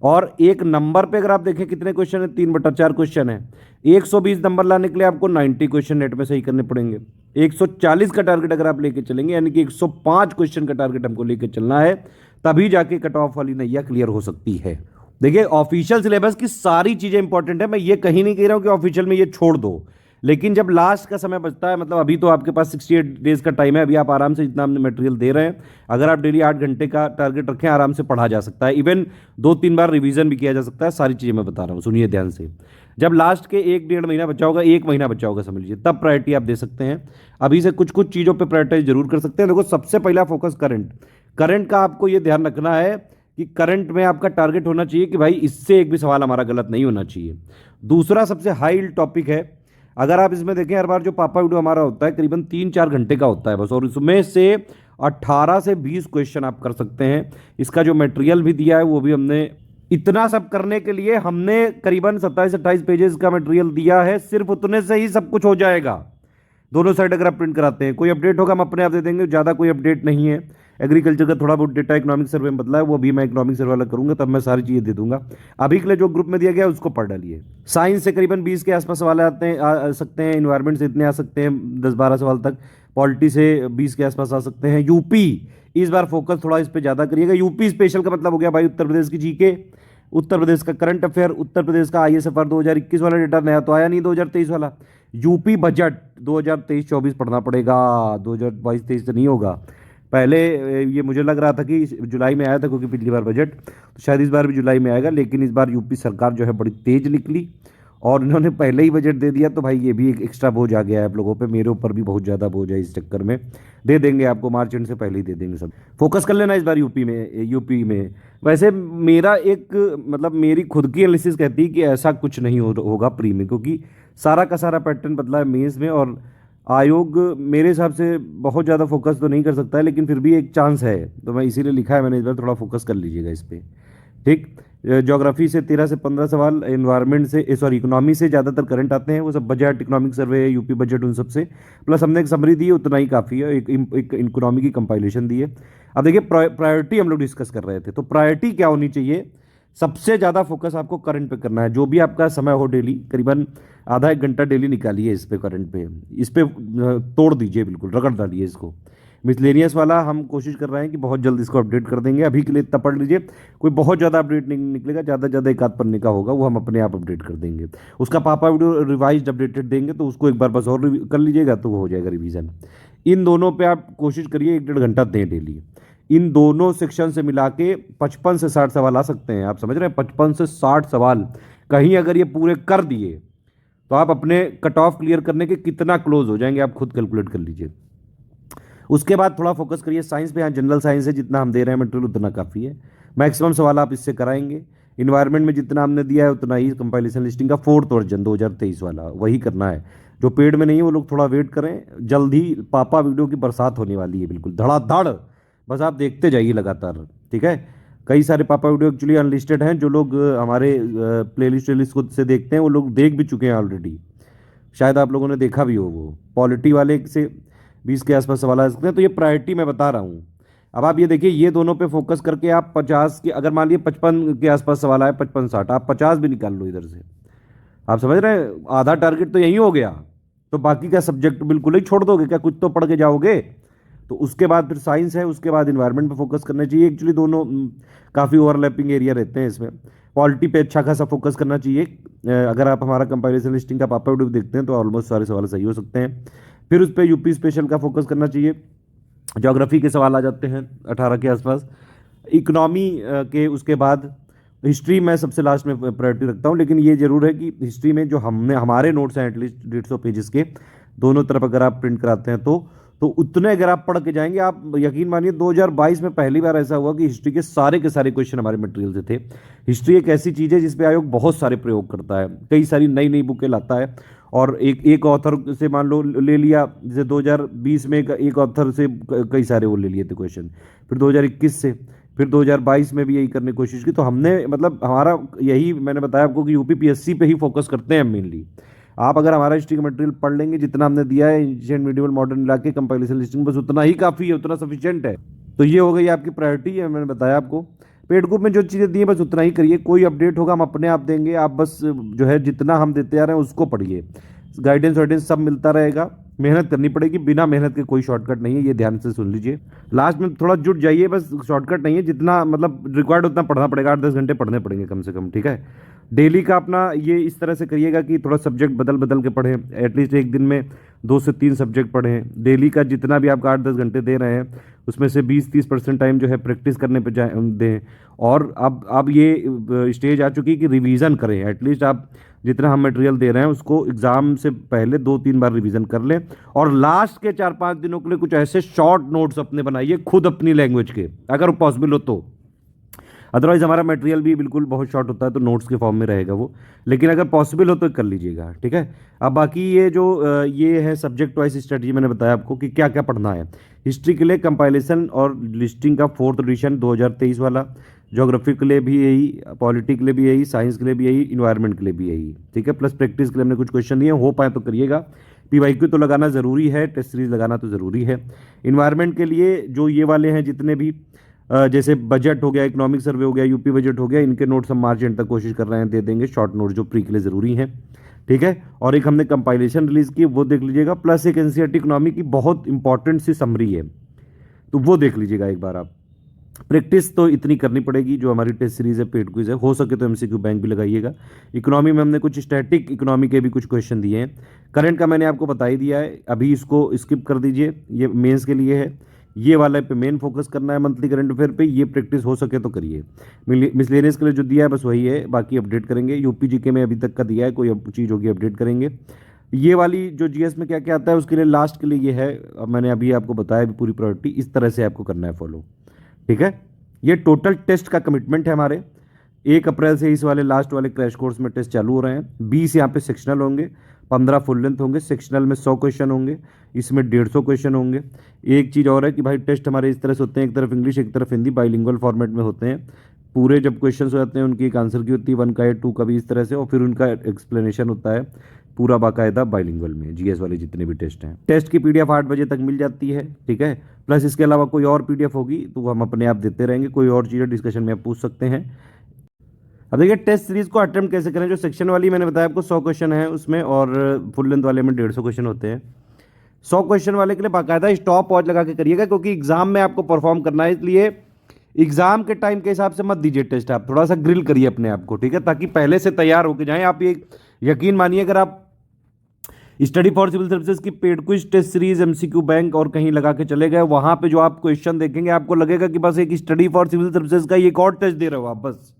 और एक नंबर पे अगर आप देखें कितने क्वेश्चन है, 3/4 क्वेश्चन है। 120 नंबर लाने के लिए आपको 90 क्वेश्चन नेट में सही करने पड़ेंगे। 140 का टारगेट अगर आप लेके चलेंगे, यानी कि 105 क्वेश्चन का टारगेट हमको लेके चलना है, तभी जाके कट ऑफ वाली नैया क्लियर हो सकती है। देखिए ऑफिशियल सिलेबस की सारी चीज़ें इंपॉर्टेंट है, मैं ये कहीं नहीं कह रहा हूँ कि ऑफिशियल में ये छोड़ दो, लेकिन जब लास्ट का समय बचता है, मतलब अभी तो आपके पास 68 डेज का टाइम है, अभी आप आराम से जितना हमने मटेरियल दे रहे हैं, अगर आप डेली 8 घंटे का टारगेट रखें, आराम से पढ़ा जा सकता है। इवन 2-3 बार रिवीजन भी किया जा सकता है। सारी चीज़ें मैं बता रहा हूँ, सुनिए ध्यान से। जब लास्ट के 1-1.5 महीना बचा होगा, 1 महीना बचा होगा समझ लीजिए, तब प्रायोरिटी आप दे सकते हैं। अभी से कुछ कुछ चीज़ों पर प्रायोरिटाइज जरूर कर सकते हैं। देखो सबसे पहला फोकस करंट का आपको ये ध्यान रखना है कि करंट में आपका टारगेट होना चाहिए कि भाई इससे एक भी सवाल हमारा गलत नहीं होना चाहिए। दूसरा सबसे हाई टॉपिक है, अगर आप इसमें देखें हर बार जो पापा वीडियो हमारा होता है करीबन 3-4 घंटे का होता है बस, और इसमें से 18 से 20 क्वेश्चन आप कर सकते हैं। इसका जो मटेरियल भी दिया है वो भी हमने, इतना सब करने के लिए हमने करीबन 27-28 पेजेस का मटेरियल दिया है, सिर्फ उतने से ही सब कुछ हो जाएगा। दोनों साइड अगर आप प्रिंट कराते हैं, कोई अपडेट होगा हम अपने आप दे देंगे, ज़्यादा कोई अपडेट नहीं है। एग्रीकल्चर का थोड़ा बहुत डेटा इकोनॉमिक सर्वे में बदला है, वो भी मैं इकोनॉमिक सर्वे वाला करूंगा, तब मैं सारी चीज़ें दे दूंगा। अभी के लिए जो ग्रुप में दिया गया है उसको पढ़ डालिए। साइंस से करीबन 20 के आसपास सवाल आते हैं, आ सकते हैं। इन्वायरमेंट से इतने आ सकते हैं 10-12 सवाल तक। पॉलिटी से 20 के आसपास आ सकते हैं। यूपी इस बार फोकस थोड़ा इस पर ज़्यादा करिएगा। यूपी स्पेशल का मतलब हो गया भाई उत्तर प्रदेश की जीके, उत्तर प्रदेश का करंट अफेयर, उत्तर प्रदेश का आईएसएफआर 2021 वाला डेटा, नया तो आया नहीं 2023 वाला। यूपी बजट 2023-24 पढ़ना पड़ेगा, 2022-23 से नहीं होगा। पहले ये मुझे लग रहा था कि जुलाई में आया था, क्योंकि पिछली बार बजट, तो शायद इस बार भी जुलाई में आएगा। लेकिन इस बार यूपी सरकार जो है बड़ी तेज निकली और इन्होंने पहले ही बजट दे दिया, तो भाई ये भी एक एक्स्ट्रा बोझ आ गया है आप लोगों पे। मेरे ऊपर भी बहुत ज़्यादा बोझ है, इस चक्कर में दे देंगे आपको, मार्च एंड से पहले ही दे देंगे सब। फोकस कर लेना इस बार यूपी में। वैसे मेरा एक मतलब मेरी खुद की एनालिसिस कहती है कि ऐसा कुछ नहीं होगा प्री में, क्योंकि सारा का सारा पैटर्न बदला है मेंस में, और आयोग मेरे हिसाब से बहुत ज़्यादा फोकस तो नहीं कर सकता है, लेकिन फिर भी एक चांस है, तो मैं इसीलिए लिखा है मैंने इस बार, थोड़ा फोकस कर लीजिएगा इस पर, ठीक। ज्योग्राफी से 13 से 15 सवाल, इन्वायरमेंट से इकोनॉमी से ज़्यादातर करंट आते हैं, वो सब budget, economic survey, UP budget, उन सब से। प्लस हमने एक समरी दी है, उतना ही काफ़ी है। एक इकोनॉमी की कंपाइलेशन दी है। अब देखिए प्रायोरिटी हम लोग डिस्कस कर रहे थे, तो प्रायोरिटी क्या होनी चाहिए, सबसे ज़्यादा फोकस आपको करंट पे करना है। जो भी आपका समय हो डेली, करीबन आधा 1 घंटा डेली निकालिए इस पे, करंट पे, इस पे तोड़ दीजिए, बिल्कुल रगड़ डालिए इसको। मिसलेनियस वाला हम कोशिश कर रहे हैं कि बहुत जल्द इसको अपडेट कर देंगे। अभी के लिए इतना पढ़ लीजिए, कोई बहुत ज़्यादा अपडेट नहीं निकलेगा, ज़्यादा से ज़्यादा 1 आध पन्ने का होगा, वो हम अपने आप अपडेट कर देंगे। उसका पापा वीडियो रिवाइज अपडेटेड देंगे, तो उसको एक बार बस और कर लीजिएगा, तो वो हो जाएगा रिवीजन। इन दोनों पे आप कोशिश करिए 1-1.5 घंटा दें डेली। इन दोनों सेक्शन से मिला के 55 से 60 सवाल आ सकते हैं। आप समझ रहे हैं, 55 से 60 सवाल कहीं अगर ये पूरे कर दिए तो आप अपने कट ऑफ क्लियर करने के कितना क्लोज हो जाएंगे, आप खुद कैलकुलेट कर लीजिए। उसके बाद थोड़ा फोकस करिए साइंस पे। यहाँ जनरल साइंस है, जितना हम दे रहे हैं मटेरियल उतना काफ़ी है, मैक्सिमम सवाल आप इससे कराएंगे। इन्वायरमेंट में जितना हमने दिया है उतना ही कंपाइलेशन लिस्टिंग का 4th वर्जन 2023 वाला वही करना है। जो पेड में नहीं है वो लोग थोड़ा वेट करें, जल्द ही पापा वीडियो की बरसात होने वाली है, बिल्कुल धड़ाधड़, बस आप देखते जाइए लगातार, ठीक है। कई सारे पापा वीडियो एक्चुअली अनलिस्टेड हैं, जो लोग हमारे प्लेलिस्ट खुद से देखते हैं वो लोग देख भी चुके हैं ऑलरेडी, शायद आप लोगों ने देखा भी हो। वो पॉलिटी वाले से 20 के आसपास सवाल आ सकते हैं, तो ये प्रायोरिटी मैं बता रहा हूँ। अब आप ये देखिए, ये दोनों पे फोकस करके आप 50 के, अगर मान लीजिए 55 के आसपास सवाल आए, 55-60, आप 50 भी निकाल लो इधर से। आप समझ रहे हैं, आधा टारगेट तो यही हो गया। तो बाकी का सब्जेक्ट बिल्कुल ही छोड़ दोगे क्या, कुछ तो पढ़ के जाओगे। तो उसके बाद फिर साइंस है, उसके बाद इन्वायरमेंट पे फोकस करना चाहिए। एक्चुअली दोनों काफ़ी ओवरलैपिंग एरिया रहते हैं इसमें। पॉलिटी पे अच्छा खासा फोकस करना चाहिए। अगर आप हमारा कंपाइलेशन लिस्टिंग का पापा वीडियो देखते हैं तो ऑलमोस्ट सारे सवाल सही हो सकते हैं। फिर उस पर यूपी स्पेशल का फोकस करना चाहिए। ज्योग्राफी के सवाल आ जाते हैं 18 के आसपास। इकोनॉमी के उसके बाद हिस्ट्री मैं सबसे लास्ट में प्रायोरिटी रखता हूँ, लेकिन ये जरूर है कि हिस्ट्री में जो हमारे नोट्स हैं एटलीस्ट 150 पेजेस के दोनों तरफ अगर आप प्रिंट कराते हैं तो उतने अगर आप पढ़ के जाएंगे, आप यकीन मानिए 2022 में पहली बार ऐसा हुआ कि हिस्ट्री के सारे क्वेश्चन हमारे मटेरियल से थे। हिस्ट्री एक ऐसी चीज़ है जिसपे आयोग बहुत सारे प्रयोग करता है, कई सारी नई नई बुकें लाता है। और एक ऑथर से मान लो ले लिया, जैसे 2020 में एक ऑथर से कई सारे वो ले लिए थे क्वेश्चन, फिर 2021 से, फिर 2022 में भी यही करने की कोशिश की। तो हमने मतलब हमारा यही मैंने बताया आपको कि यूपी पीएससी पे ही फोकस करते हैं मेनली। आप अगर हमारा हिस्ट्री का मटेरियल पढ़ लेंगे, जितना हमने दिया है एंशिएंट मिडिवल मॉडर्न मिला के कंपाइलेशन लिस्टिंग, बस उतना ही काफ़ी है, उतना सफिशिएंट है। तो ये हो गई आपकी प्रायोरिटी है, मैंने बताया आपको। पेड ग्रुप में जो चीज़ें दी हैं बस उतना ही करिए, कोई अपडेट होगा हम अपने आप देंगे, आप बस जो है जितना हम देते आ रहे हैं उसको पढ़िए। गाइडेंस वाइडेंस सब मिलता रहेगा, मेहनत करनी पड़ेगी, बिना मेहनत के कोई शॉर्टकट नहीं है, ये ध्यान से सुन लीजिए। लास्ट में थोड़ा जुट जाइए, बस शॉर्टकट नहीं है, जितना मतलब रिक्वायर्ड उतना पढ़ना पड़ेगा, 8-10 घंटे पढ़ने पड़ेंगे कम से कम, ठीक है। डेली का अपना ये इस तरह से करिएगा कि थोड़ा सब्जेक्ट बदल बदल के पढ़ें, एटलीस्ट एक दिन में 2 से 3 सब्जेक्ट पढ़ें। डेली का जितना भी आप 8-10 घंटे दे रहे हैं उसमें से 20-30% टाइम जो है प्रैक्टिस करने पे दें। और अब ये स्टेज आ चुकी है कि रिवीजन करें, एटलीस्ट आप जितना हम मटेरियल दे रहे हैं उसको एग्जाम से पहले 2-3 बार रिवीजन कर लें। और लास्ट के 4-5 दिनों के लिए कुछ ऐसे शॉर्ट नोट्स अपने बनाइए खुद अपनी लैंग्वेज के, अगर पॉसिबल हो तो। अदरवाइज हमारा मटेरियल भी बिल्कुल बहुत शॉर्ट होता है तो नोट्स के फॉर्म में रहेगा वो, लेकिन अगर पॉसिबल हो तो कर लीजिएगा, ठीक है। अब बाकी ये जो ये है सब्जेक्ट वाइज स्ट्रेटजी, मैंने बताया आपको कि क्या क्या पढ़ना है। हिस्ट्री के लिए कंपाइलेशन और लिस्टिंग का 4th एडिशन 2023 वाला, ज्योग्राफी के लिए भी यही, पॉलिटी के लिए भी यही, साइंस के लिए भी यही, इन्वायरमेंट के लिए भी यही, ठीक है। प्लस प्रैक्टिस के लिए हमने कुछ क्वेश्चन दिए, हो पाए तो करिएगा। पीवाईक्यू तो लगाना ज़रूरी है, टेस्ट सीरीज लगाना तो ज़रूरी है। इन्वायरमेंट के लिए जो ये वाले हैं जितने भी जैसे बजट हो गया, इकोनॉमिक सर्वे हो गया, यूपी बजट हो गया, इनके नोट्स हम मार्च एंड तक कोशिश कर रहे हैं दे देंगे, शॉर्ट नोट जो प्री के लिए ज़रूरी हैं, ठीक है। और एक हमने कंपाइलेशन रिलीज़ की, वो देख लीजिएगा। प्लस एक एनसीईआरटी इकोनॉमी की बहुत इंपॉर्टेंट सी समरी है, तो वो देख लीजिएगा एक बार आप। प्रैक्टिस तो इतनी करनी पड़ेगी, जो हमारी टेस्ट सीरीज़ है, पेड क्विज है, हो सके तो एमसीक्यू बैंक भी लगाइएगा। इकोनॉमी में हमने कुछ स्टैटिक इकोनॉमी के भी कुछ क्वेश्चन दिए हैं। करंट का मैंने आपको बता ही दिया है, अभी इसको स्किप कर दीजिए, ये मेंस के लिए है। ये वाला पे मेन फोकस करना है मंथली करंट अफेयर पे, ये प्रैक्टिस हो सके तो करिए। मिसलेनियस के लिए जो दिया है बस वही है, बाकी अपडेट करेंगे। यूपी जीके में अभी तक का दिया है, कोई अब चीज़ होगी अपडेट करेंगे। ये वाली जो जीएस में क्या क्या आता है उसके लिए लास्ट के लिए ये है, अब मैंने अभी आपको बताया भी पूरी प्रायोरिटी, इस तरह से आपको करना है फॉलो, ठीक है। ये टोटल टेस्ट का कमिटमेंट है हमारे। 1 अप्रैल से इस वाले लास्ट वाले क्रैश कोर्स में टेस्ट चालू हो रहे हैं। 20 यहाँ पे सेक्शनल होंगे, 15 फुल लेंथ होंगे। सेक्शनल में 100 क्वेश्चन होंगे, इसमें 150 क्वेश्चन होंगे। एक चीज़ और है कि भाई टेस्ट हमारे इस तरह से होते हैं, एक तरफ इंग्लिश एक तरफ हिंदी, बाइलिंगुअल फॉर्मेट में होते हैं। पूरे जब क्वेश्चन हो जाते हैं उनकी एक आंसर की होती है, 1 का या 2 का भी इस तरह से, और फिर उनका एक्सप्लेनेशन होता है पूरा बाकायदा बाइलिंगुअल में। जीएस वाले जितने भी टेस्ट हैं, टेस्ट की पीडीएफ 8 बजे तक मिल जाती है, ठीक है। प्लस इसके अलावा कोई और पीडीएफ होगी तो हम अपने आप देते रहेंगे, कोई और चीज़ें डिस्कशन में आप पूछ सकते हैं। अब देखिए टेस्ट सीरीज को अटेम्प्ट कैसे करें। जो सेक्शन वाली मैंने बताया आपको 100 क्वेश्चन है उसमें, और फुल लेंथ वाले में 150 क्वेश्चन होते हैं। 100 क्वेश्चन वाले के लिए बाकायदा स्टॉप वॉच लगा के करिएगा, क्योंकि एग्जाम में आपको परफॉर्म करना है, इसलिए एग्जाम के टाइम के हिसाब से मत दीजिए टेस्ट, आप थोड़ा सा ग्रिल करिए अपने आप को, ठीक है, ताकि पहले से तैयार होके जाएं आप। ये यकीन मानिए, अगर आप स्टडी फॉर सिविल सर्विसेज की paid quiz test series MCQ bank और कहीं लगा के चले गए, वहां पे जो आप क्वेश्चन देखेंगे आपको लगेगा कि बस एक स्टडी फॉर सिविल सर्विसेज का एक और टेस्ट दे रहे हो आप बस।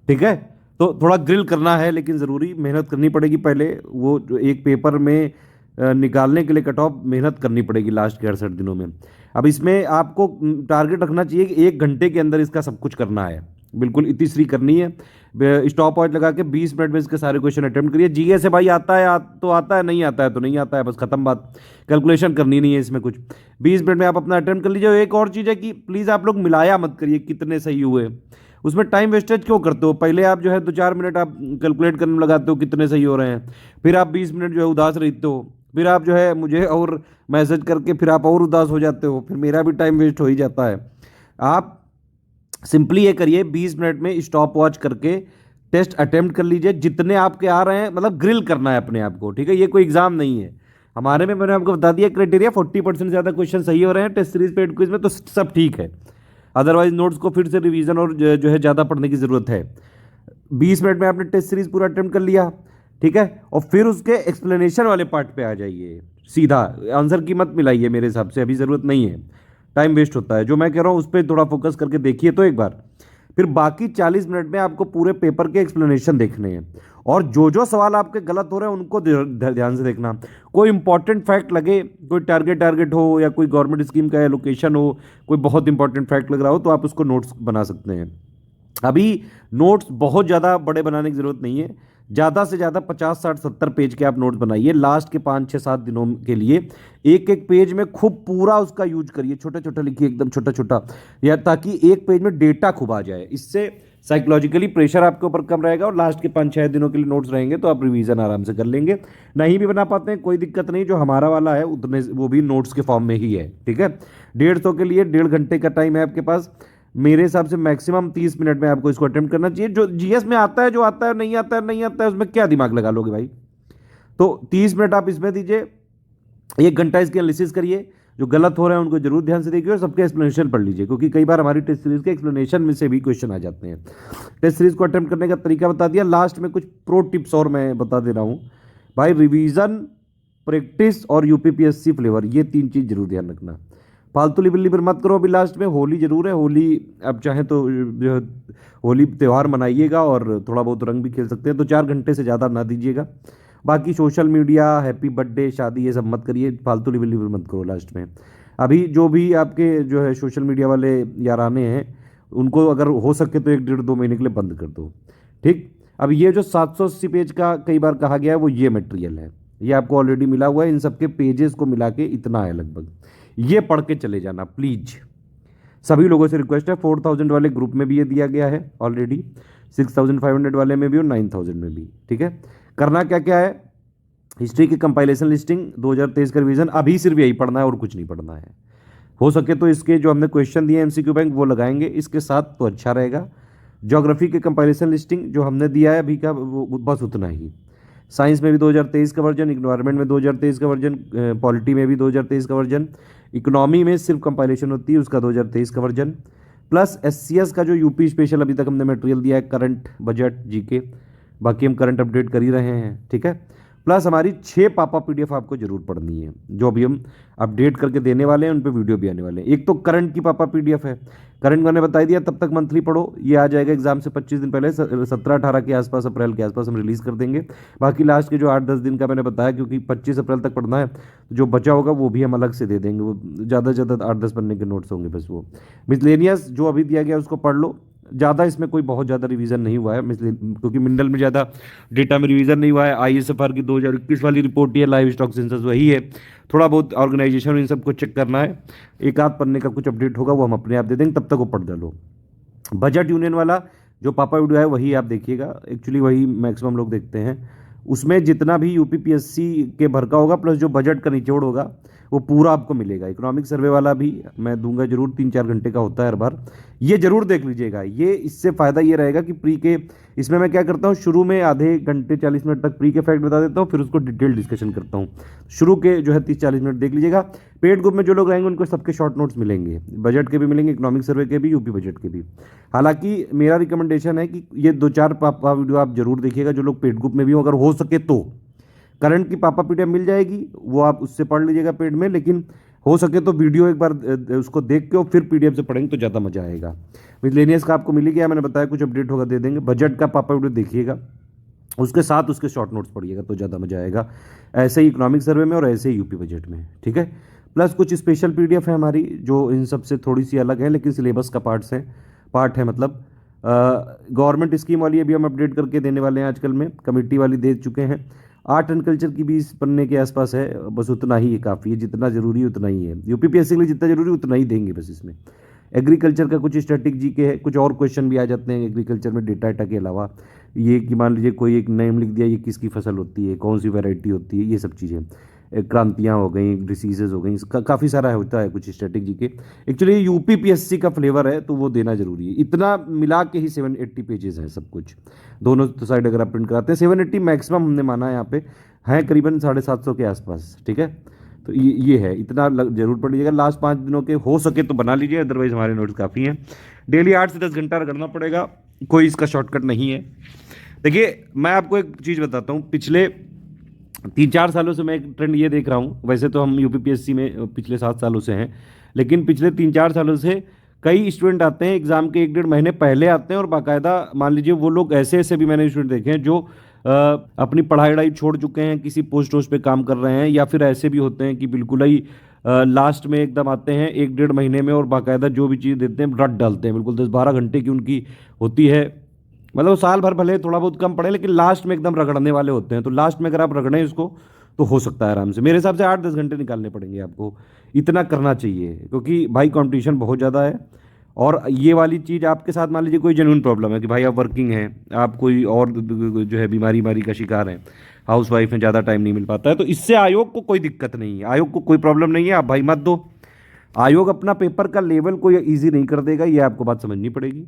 ठीक है, तो थोड़ा ग्रिल करना है, लेकिन ज़रूरी मेहनत करनी पड़ेगी। पहले वो जो एक पेपर में निकालने के लिए कट ऑफ मेहनत करनी पड़ेगी लास्ट के 68 दिनों में। अब इसमें आपको टारगेट रखना चाहिए कि 1 घंटे के अंदर इसका सब कुछ करना है, बिल्कुल इतिश्री करनी है। स्टॉप वॉच लगा के 20 मिनट में इसके सारे क्वेश्चन अटेम्प्ट करिए। जीएस से भाई आता है तो आता है, नहीं आता है तो नहीं आता है, बस खत्म बात। कैलकुलेशन करनी नहीं है इसमें कुछ। 20 मिनट में आप अपना अटेम्प्ट कर लीजिए। एक और चीज़ है कि प्लीज़ आप लोग मिलाया मत करिए कितने सही हुए, उसमें टाइम वेस्टेज क्यों करते हो। पहले आप जो है 2-4 मिनट आप कैलकुलेट करने में लगाते हो कितने सही हो रहे हैं, फिर आप 20 मिनट जो है उदास रहते हो, फिर आप जो है मुझे और मैसेज करके फिर आप और उदास हो जाते हो, फिर मेरा भी टाइम वेस्ट हो ही जाता है। आप सिंपली ये करिए, 20 मिनट में स्टॉप वॉच करके टेस्ट अटेम्प्ट कर लीजिए जितने आपके आ रहे हैं, मतलब ग्रिल करना है अपने आप को। ठीक है, ये कोई एग्जाम नहीं है हमारे में। मैंने आपको बता दिया क्राइटेरिया, 40% से ज़्यादा क्वेश्चन सही हो रहे हैं टेस्ट सीरीज पेड क्विज में तो सब ठीक है। अदरवाइज नोट्स को फिर से रिवीजन और जो है ज़्यादा पढ़ने की ज़रूरत है। 20 मिनट में आपने टेस्ट सीरीज पूरा अटेम्प्ट कर लिया, ठीक है, और फिर उसके एक्सप्लेनेशन वाले पार्ट पे आ जाइए सीधा। आंसर की मत मिलाइए, मेरे हिसाब से अभी ज़रूरत नहीं है, टाइम वेस्ट होता है। जो मैं कह रहा हूँ उस पर थोड़ा फोकस करके देखिए तो एक बार। फिर बाकी 40 मिनट में आपको पूरे पेपर के एक्सप्लेनेशन देखने हैं, और जो जो सवाल आपके गलत हो रहे हैं उनको ध्यान से देखना। कोई इंपॉर्टेंट फैक्ट लगे, कोई टारगेट हो या कोई गवर्नमेंट स्कीम का एलोकेशन हो, कोई बहुत इंपॉर्टेंट फैक्ट लग रहा हो तो आप उसको नोट्स बना सकते हैं। अभी नोट्स बहुत ज़्यादा बड़े बनाने की ज़रूरत नहीं है, ज़्यादा से ज़्यादा 50, 60, 70 पेज के आप नोट्स बनाइए लास्ट के 5, 6, 7 दिनों के लिए। एक एक पेज में खूब पूरा उसका यूज करिए, छोटा छोटा लिखिए, एकदम छोटा छोटा, या ताकि एक पेज में डेटा खूब आ जाए। इससे साइकोलॉजिकली प्रेशर आपके ऊपर कम रहेगा और लास्ट के 5-6 दिनों के लिए नोट्स रहेंगे तो आप रिवीजन आराम से कर लेंगे। नहीं भी बना पाते हैं कोई दिक्कत नहीं, जो हमारा वाला है उतने वो भी नोट्स के फॉर्म में ही है। ठीक है, 150 के लिए 1.5 घंटे का टाइम है आपके पास। मेरे हिसाब से मैक्सिमम 30 मिनट में आपको इसको अटेम्प्ट करना चाहिए। जो जीएस में आता है, जो आता है नहीं आता है नहीं आता है, उसमें क्या दिमाग लगा लोगे भाई। तो 30 मिनट आप इसमें दीजिए, 1 घंटा इसके एनालिसिस करिए, जो गलत हो रहे हैं उनको जरूर ध्यान से देखिए और सबके एक्सप्लेनेशन पढ़ लीजिए, क्योंकि कई बार हमारी टेस्ट सीरीज के एक्सप्लेनेशन में से भी क्वेश्चन आ जाते हैं। टेस्ट सीरीज को अटेम्प्ट करने का तरीका बता दिया। लास्ट में कुछ प्रो टिप्स और मैं बता दे रहा हूँ भाई। रिवीजन, प्रैक्टिस और यूपीपीएससी फ्लेवर, ये 3 चीज़ जरूर ध्यान रखना। फालतू लिबर मत करो। अभी लास्ट में होली जरूर है, होली अब चाहे तो जो है होली त्यौहार मनाइएगा और थोड़ा बहुत रंग भी खेल सकते हैं, तो 4 घंटे से ज़्यादा ना दीजिएगा। बाकी सोशल मीडिया, हैप्पी बर्थडे, शादी, ये सब मत करिए, फालतू लिबर मत करो लास्ट में। अभी जो भी आपके जो है सोशल मीडिया वाले याराने हैं उनको अगर हो सके तो 1-1.5-2 महीने के लिए बंद कर दो। ठीक, अब ये जो 780 पेज का कई बार कहा गया है वो ये मटेरियल है, ये आपको ऑलरेडी मिला हुआ है। इन सबके पेजेस को मिला के इतना है लगभग, ये पढ़ के चले जाना प्लीज। सभी लोगों से रिक्वेस्ट है, 4000 वाले ग्रुप में भी ये दिया गया है ऑलरेडी, 6500 वाले में भी और 9000 में भी। ठीक है, करना क्या क्या है, हिस्ट्री की कंपाइलेशन लिस्टिंग 2023 का रिवीजन, अभी सिर्फ यही पढ़ना है और कुछ नहीं पढ़ना है। हो सके तो इसके जो हमने क्वेश्चन दिए एमसीक्यू बैंक वो लगाएंगे इसके साथ तो अच्छा रहेगा। ज्योग्राफी के कंपाइलेशन लिस्टिंग जो हमने दिया है अभी का वो बस उतना ही। साइंस में भी 2023 का वर्जन, इन्वायरमेंट में 2023 का वर्जन, पॉलिटी में भी 2023 का वर्जन, इकोनॉमी में सिर्फ कंपाइलेशन होती है उसका 2023 का वर्जन, प्लस एससीएस का जो यूपी स्पेशल अभी तक हमने मटेरियल दिया है, करंट, बजट, जीके, बाकी हम करंट अपडेट कर ही रहे हैं। ठीक है, प्लस हमारी 6 पापा पीडीएफ आपको जरूर पढ़नी है, जो अभी हम अपडेट करके देने वाले हैं, उन पे वीडियो भी आने वाले हैं। एक तो करंट की पापा पीडीएफ है, करंट मैंने बता दिया, तब तक मंथली पढ़ो, ये आ जाएगा एग्जाम से 25 दिन पहले, 17-18 के आसपास, अप्रैल के आसपास हम रिलीज कर देंगे। बाकी लास्ट के जो 8-10 दिन का मैंने बताया, क्योंकि 25 अप्रैल तक पढ़ना है, जो बचा होगा वो भी हम अलग से दे देंगे। वो ज़्यादा से ज़्यादा 8-10 पन्ने के नोट्स होंगे बस। वो मिसलेनियस जो अभी दिया गया उसको पढ़ लो, ज़्यादा इसमें कोई बहुत ज़्यादा रिवीजन नहीं हुआ है, क्योंकि मिनरल में ज़्यादा डेटा में रिवीजन नहीं हुआ है। आईएसएफआर की 2021 वाली रिपोर्ट ही है, लाइव स्टॉक सेंसस वही है, थोड़ा बहुत ऑर्गेनाइजेशन इन सबको चेक करना है। एक आध पन्ने का कुछ अपडेट होगा वो हम अपने आप दे देंगे, तब तक वो पढ़ डालो। बजट यूनियन वाला जो पापा वीडियो है वही आप देखिएगा, एक्चुअली वही मैक्सिमम लोग देखते हैं। उसमें जितना भी यूपीपीएससी के भर का होगा प्लस जो बजट का निचोड़ होगा वो पूरा आपको मिलेगा। इकोनॉमिक सर्वे वाला भी मैं दूंगा जरूर, 3-4 घंटे का होता है हर बार, ये जरूर देख लीजिएगा। ये इससे फ़ायदा ये रहेगा कि प्री के इसमें मैं क्या करता हूँ, शुरू में आधे घंटे 40 मिनट तक प्री के फैक्ट बता देता हूँ, फिर उसको डिटेल डिस्कशन करता हूँ। शुरू के जो है 30-40 मिनट देख लीजिएगा। पेड ग्रुप में जो लोग रहेंगे उनको सबके शॉर्ट नोट्स मिलेंगे, बजट के भी मिलेंगे, इकोनॉमिक सर्वे के भी, यूपी बजट के भी। हालांकि मेरा रिकमेंडेशन है कि ये 2-4 वीडियो आप जरूर देखिएगा जो लोग पेड ग्रुप में भी हो, अगर हो सके तो। करंट की पापा पीडीएफ मिल जाएगी, वो आप उससे पढ़ लीजिएगा पेड में, लेकिन हो सके तो वीडियो एक बार उसको देख के और फिर पीडीएफ से पढ़ेंगे तो ज़्यादा मजा आएगा। मिसलेनियस का आपको मिल ही गया, मैंने बताया कुछ अपडेट होगा दे देंगे। बजट का पापा वीडियो देखिएगा, उसके साथ उसके शॉर्ट नोट्स पढ़िएगा तो ज़्यादा मजा आएगा, ऐसे ही इकोनॉमिक सर्वे में और ऐसे ही यूपी बजट में, ठीक है। प्लस कुछ स्पेशल पीडीएफ है हमारी जो इन सब से थोड़ी सी अलग है, लेकिन सिलेबस का पार्ट है मतलब गवर्नमेंट स्कीम वाली अभी हम अपडेट करके देने वाले हैं आजकल में, कमेटी वाली दे चुके हैं। आर्ट एंड कल्चर की भी इस पन्ने के आसपास है, बस उतना ही ये काफ़ी है, जितना जरूरी है उतना ही है, यूपीपीएससी के लिए जितना जरूरी उतना ही देंगे बस इसमें। एग्रीकल्चर का कुछ स्टैटिक जी के है, कुछ और क्वेश्चन भी आ जाते हैं एग्रीकल्चर में डेटा के अलावा, ये कि मान लीजिए कोई एक नेम लिख दिया, ये किसकी फसल होती है, कौन सी वैरायटी होती है, ये सब चीज़ें, क्रांतियाँ हो गई, डिसीजेज हो गई, इसका काफ़ी सारा होता है कुछ स्ट्रेटेजी के। एक्चुअली यूपीपीएससी का फ्लेवर है तो वो देना जरूरी है। इतना मिला के ही 780 पेजेस हैं सब कुछ, दोनों साइड अगर आप प्रिंट कराते हैं 780 मैक्सिमम हमने माना है, यहाँ पे हैं करीबन 750 के आसपास, ठीक है। तो ये है, इतना जरूर पड़ लीजिएगा। लास्ट 5 दिनों के हो सके तो बना लीजिए, अदरवाइज हमारे नोट्स काफ़ी हैं। डेली 8 से 10 घंटा रगड़ना पड़ेगा, कोई इसका शॉर्टकट नहीं है। देखिए मैं आपको एक चीज़ बताता हूँ, पिछले 3-4 सालों से मैं एक ट्रेंड ये देख रहा हूँ, वैसे तो हम यूपीपीएससी में पिछले 7 सालों से हैं, लेकिन पिछले 3-4 सालों से कई स्टूडेंट आते हैं एग्ज़ाम के 1-1.5 महीने पहले आते हैं, और बाकायदा मान लीजिए वो लोग ऐसे भी मैंने स्टूडेंट देखे हैं जो अपनी पढ़ाई छोड़ चुके हैं, किसी पोस्ट पे काम कर रहे हैं, या फिर ऐसे भी होते हैं कि बिल्कुल ही लास्ट में एकदम आते हैं 1-1.5 महीने में, और बाकायदा जो भी चीज़ देते हैं रट डालते हैं, बिल्कुल 10-12 घंटे की उनकी होती है, मतलब साल भर भले थोड़ा बहुत कम पढ़े लेकिन लास्ट में एकदम रगड़ने वाले होते हैं। तो लास्ट में अगर आप रगड़ें इसको तो हो सकता है आराम से, मेरे हिसाब से 8-10 घंटे निकालने पड़ेंगे आपको, इतना करना चाहिए, क्योंकि भाई कंपटीशन बहुत ज़्यादा है। और ये वाली चीज़ आपके साथ मान लीजिए कोई जेन्युइन प्रॉब्लम है कि भाई आप वर्किंग हैं, आप कोई और जो है बीमारी का शिकार हैं, हाउस वाइफ में, ज़्यादा टाइम नहीं मिल पाता है, तो इससे आयोग को कोई दिक्कत नहीं है, आयोग को कोई प्रॉब्लम नहीं है, आप भाई मत दो। आयोग अपना पेपर का लेवल कोई ईजी नहीं कर देगा, ये आपको बात समझनी पड़ेगी।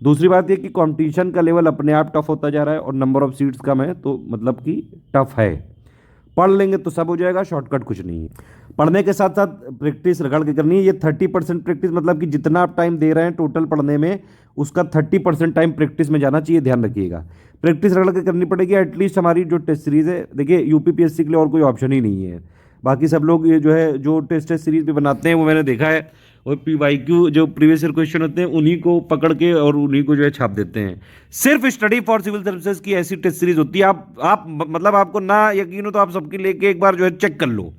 दूसरी बात ये कि कंपटीशन का लेवल अपने आप टफ होता जा रहा है और नंबर ऑफ सीट्स कम है, तो मतलब कि टफ है। पढ़ लेंगे तो सब हो जाएगा, शॉर्टकट कुछ नहीं है। पढ़ने के साथ साथ प्रैक्टिस रगड़ के करनी है। ये 30% प्रैक्टिस, मतलब कि जितना आप टाइम दे रहे हैं टोटल पढ़ने में, उसका 30% टाइम प्रैक्टिस में जाना चाहिए, ध्यान रखिएगा। प्रैक्टिस रगड़ के करनी पड़ेगी। एटलीस्ट हमारी जो टेस्ट सीरीज़ है, देखिए यूपीपीएससी के लिए और कोई ऑप्शन ही नहीं है। बाकी सब लोग ये जो टेस्ट सीरीज भी बनाते हैं वो मैंने देखा है, और PYQ जो प्रीवियस ईयर क्वेश्चन होते हैं उन्हीं को पकड़ के और उन्हीं को जो है छाप देते हैं। सिर्फ स्टडी फॉर सिविल सर्विसेज की ऐसी टेस्ट सीरीज होती है, आप मतलब आपको ना यकीन हो तो आप सबकी लेके एक बार जो है चेक कर लो।